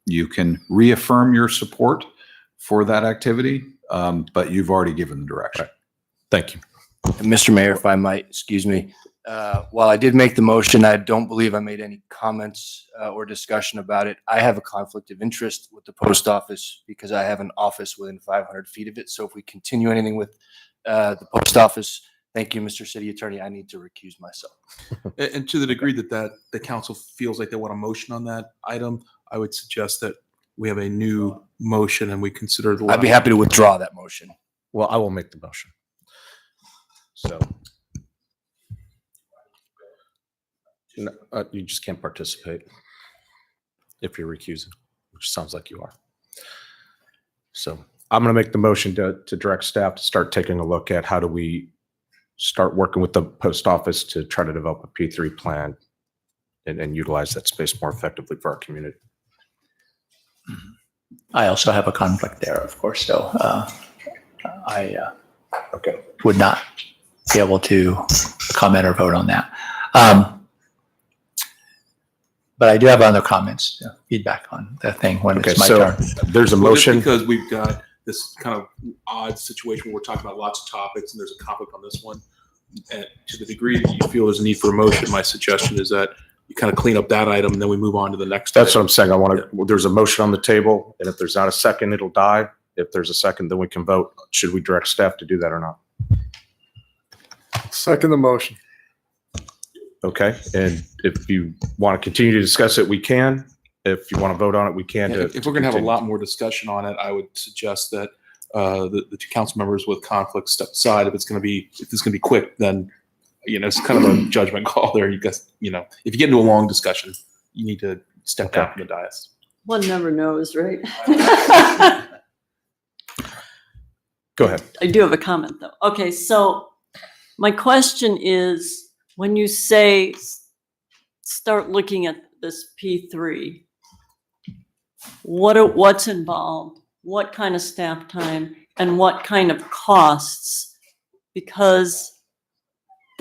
you can reaffirm your support for that activity, but you've already given the direction. Right. Thank you. Mr. Mayor, if I might, excuse me, while I did make the motion, I don't believe I made any comments or discussion about it. I have a conflict of interest with the post office because I have an office within 500 feet of it. So if we continue anything with the post office, thank you, Mr. City Attorney, I need to recuse myself. And to the degree that the council feels like they want a motion on that item, I would suggest that we have a new motion and we consider the. I'd be happy to withdraw that motion. Well, I will make the motion. So no, you just can't participate if you're recusing, which sounds like you are. So I'm going to make the motion to direct staff to start taking a look at how do we start working with the post office to try to develop a P3 plan and utilize that space more effectively for our community. I also have a conflict there, of course, so I would not be able to comment or vote on that. But I do have other comments, feedback on the thing when it's my turn. There's a Well, just motion. because we've got this kind of odd situation where we're talking about lots of topics and there's a conflict on this one. And to the degree that you feel there's a need for a motion, my suggestion is that you kind of clean up that item and then we move on to the next. That's what item. I'm saying. I want to, there's a motion on the table, and if there's not a second, it'll die. If there's a second, then we can vote. Should we direct staff to do that or not? Second the motion. Okay, and if you want to continue to discuss it, we can. If you want to vote on it, we can. Yeah, if we're going to have a lot more discussion on it, I would suggest that the two council members with conflict step aside. If it's going to be quick, then it's kind of a judgment call there. You guys, if you get into a long discussion, you need to step down from the dais. One never knows, right? Go ahead. I do have a comment though. Okay, so my question is, when you say start looking at this P3, what's involved? What kind of staff time and what kind of costs? Because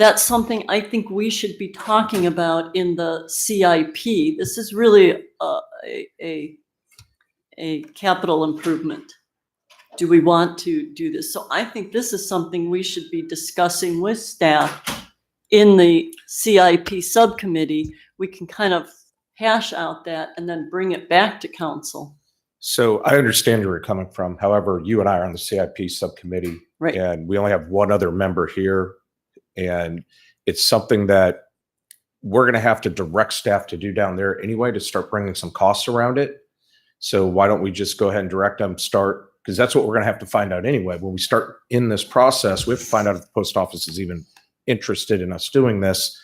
that's something I think we should be talking about in the CIP. This is really a capital improvement. Do we want to do this? So I think this is something we should be discussing with staff in the CIP subcommittee. We can kind of hash out that and then bring it back to council. So I understand where you're coming from. However, you and I are on the CIP subcommittee, Right. and we only have one other member here. And it's something that we're going to have to direct staff to do down there anyway to start bringing some costs around it. So why don't we just go ahead and direct them start, because that's what we're going to have to find out anyway. When we start in this process, we have to find out if the post office is even interested in us doing this,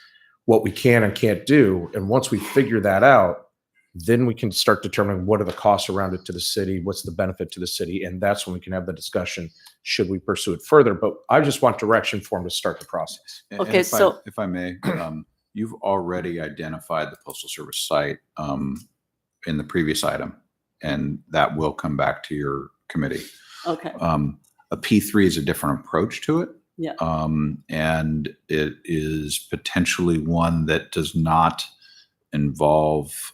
what we can and can't do. And once we figure that out, Then we can start determining what are the costs around it to the city, what's the benefit to the city, and that's when we can have the discussion, should we pursue it further? But I just want direction for them to start the process. And Okay, if I may, you've already identified the Postal Service site in the previous item, and that will come back to your committee. Okay, A P3 is a different approach to it. Yeah. And it is potentially one that does not involve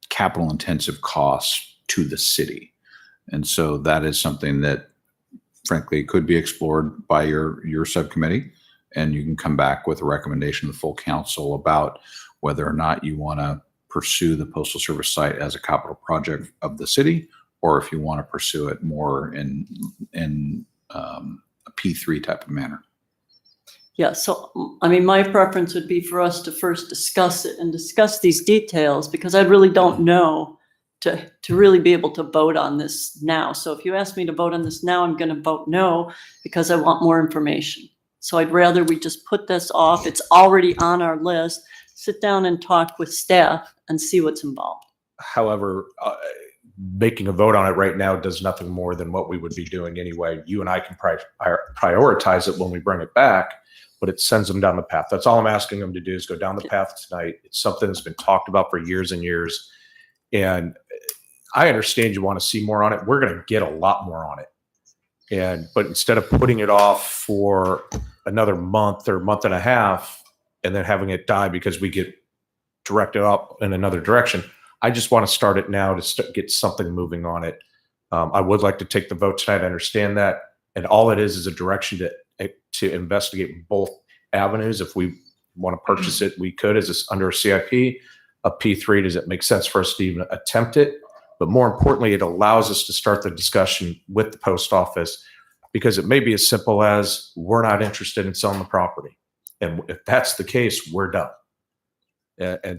capital intensive costs to the city. And so that is something that frankly could be explored by your subcommittee, and you can come back with a recommendation to the full council about whether or not you want to pursue the Postal Service site as a capital project of the city, or if you want to pursue it more in a P3 type of manner. yeah, so, I mean, my preference would be for us to first discuss it and discuss these details, because I really don't know to really be able to vote on this now. So if you ask me to vote on this now, I'm gonna vote no, because I want more information. So I'd rather we just put this off. It's already on our list. Sit down and talk with staff and see what's involved. However, making a vote on it right now does nothing more than what we would be doing anyway. You and I can prioritize it when we bring it back, but it sends them down the path. That's all I'm asking them to do, is go down the path tonight. It's something that's been talked about for years and years. And I understand you want to see more on it. We're going to get a lot more on it. But instead of putting it off for another month or month and a half and then having it die because we get directed up in another direction, I just want to start it now to get something moving on it. I would like to take the vote tonight. I understand that. And all it is a direction to investigate both avenues. If we want to purchase it, we could. Is this under a CIP? A P3, does it make sense for us to even attempt it? But more importantly, it allows us to start the discussion with the post office, because it may be as simple as, we're not interested in selling the property. And if that's the case, we're done. And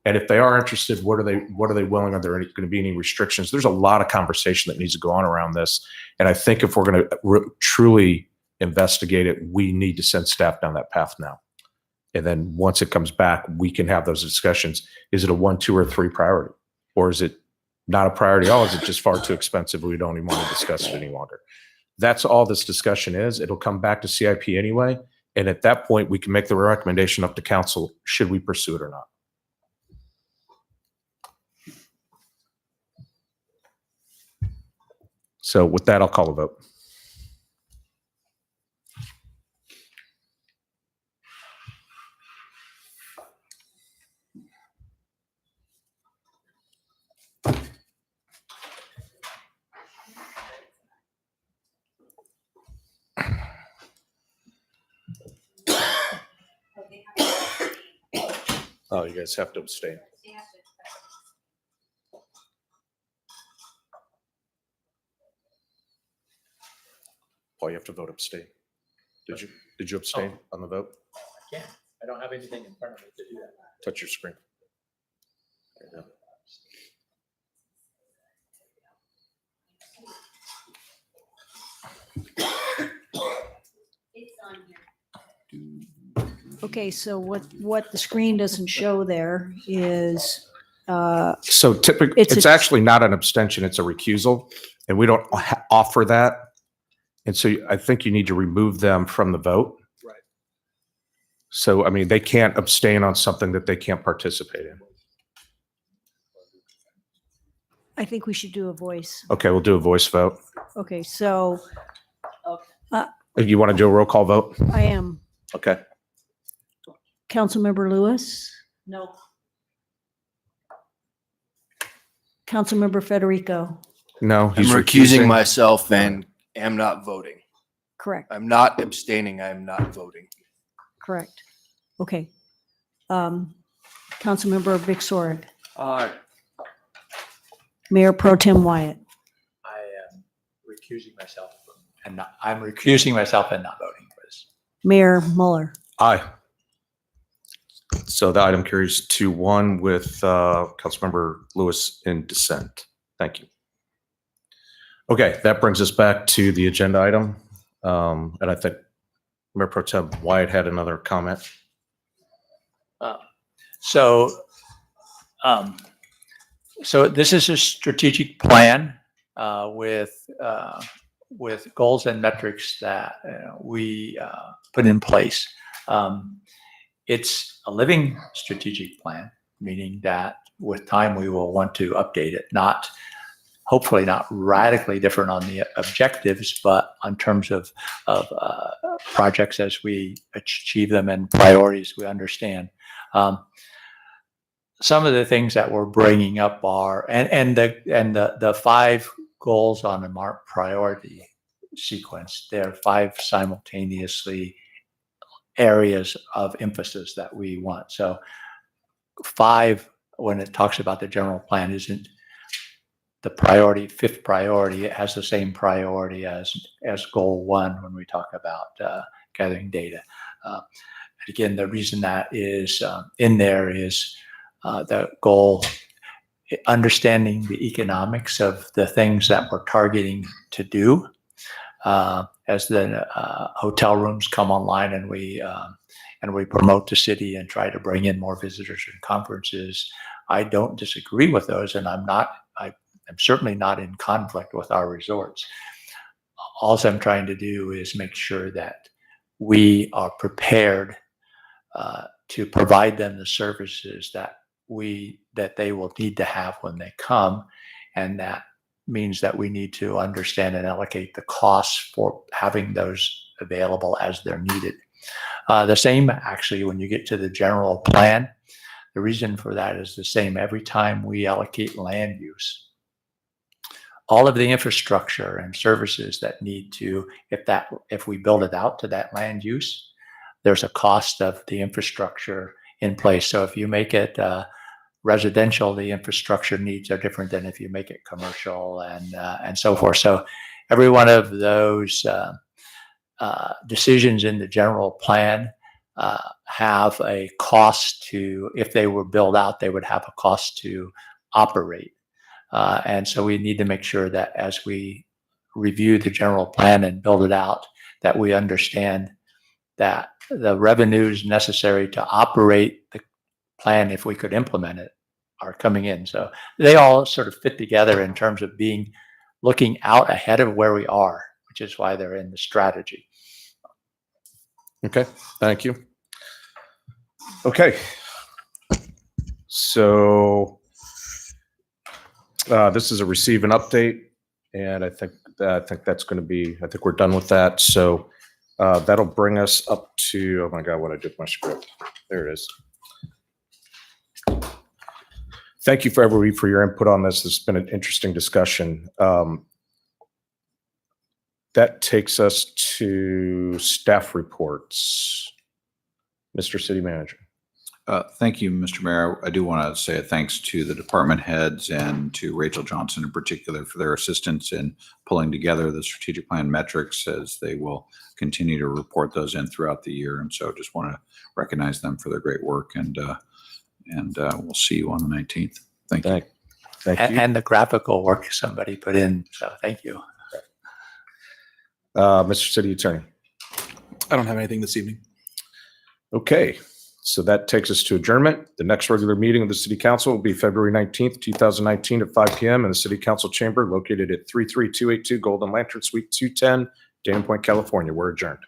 if they are interested, what are they willing? Are there going to be any restrictions? There's a lot of conversation that needs to go on around this. And I think if we're going to truly investigate it, we need to send staff down that path now. And then once it comes back, we can have those discussions. Is it a 1, 2, or 3 priority? Or is it not a priority at all? Is it just far too expensive? We don't even want to discuss it any longer. That's all this discussion is. It'll come back to CIP anyway. And at that point, we can make the recommendation up to council, should we pursue it or not. So with that, I'll call a vote. Oh, you guys have to abstain. Paul, you have to vote abstain. Did you abstain on the vote? I can't. I don't have anything in front of me to do that. Touch your screen. There you go. Okay, so what the screen doesn't show there is, So typically, it's actually not an abstention, it's a recusal, and we don't offer that. And so I think you need to remove them from the vote. Right. So, I mean, they can't abstain on something that they can't participate in. I think we should do a voice. Okay, we'll do a voice vote. Okay, so You want to do a roll call vote? I am Okay. Councilmember Lewis, No. Councilmember Federico, No, I'm he's recusing myself and am not voting. correct, I'm not abstaining. I am not voting. correct. Okay. Councilmember Vic Sorig, Mayor Pro Tem Wyatt, I am recusing myself I'm recusing myself and not voting for this. Mayor Mueller. Aye. So the item carries 2-1 with Councilmember Lewis in dissent. Thank you. Okay, that brings us back to the agenda item. And I think Mayor Pro Tem Wyatt had another comment. So So this is a strategic plan with goals and metrics that we put in place. It's a living strategic plan, meaning that with time we will want to update it, hopefully not radically different on the objectives, but in terms of projects as we achieve them and priorities we understand. Some of the things that we're bringing up are, and the 5 goals on the MARC priority sequence, there are 5 simultaneously areas of emphasis that we want. So 5, when it talks about the general plan, isn't the priority, 5th priority. It has the same priority as goal 1 when we talk about gathering data. Again, the reason that is in there is the goal, understanding the economics of the things that we're targeting to do. As the hotel rooms come online and we promote the city and try to bring in more visitors and conferences, I don't disagree with those, and I'm certainly not in conflict with our resorts. All I'm trying to do is make sure that we are prepared to provide them the services that they will need to have when they come, and that means that we need to understand and allocate the costs for having those available as they're needed. The same actually when you get to the general plan. The reason for that is the same every time we allocate land use. All of the infrastructure and services that need to, if we build it out to that land use, there's a cost of the infrastructure in place. So if you make it residential, the infrastructure needs are different than if you make it commercial and so forth. So every one of those decisions in the general plan have a cost to, if they were built out, they would have a cost to operate. And so we need to make sure that as we review the general plan and build it out, that we understand that the revenues necessary to operate the plan, if we could implement it, are coming in. So they all sort of fit together in terms of looking out ahead of where we are, which is why they're in the strategy. Okay, thank you. Okay. So this is a receive and update, and I think that's going to be, I think we're done with that. So that'll bring us up to, oh my God, what I did with my script. There it is. Thank you for everybody for your input on this. It's been an interesting discussion. That takes us to staff reports. Mr. City Manager. Thank you, Mr. Mayor. I do want to say a thanks to the department heads and to Rachel Johnson in particular for their assistance in pulling together the strategic plan metrics, as they will continue to report those in throughout the year. And so just want to recognize them for their great work, and we'll see you on the 19th. Thank you. Thank you. And the graphical work somebody put in. So thank you. Mr. City Attorney. I don't have anything this evening. Okay, so that takes us to adjournment. The next regular meeting of the City Council will be February 19th, 2019 at 5 p.m. in the City Council Chamber located at 33282 Golden Lantern Suite 210, Dana Point, California. We're adjourned.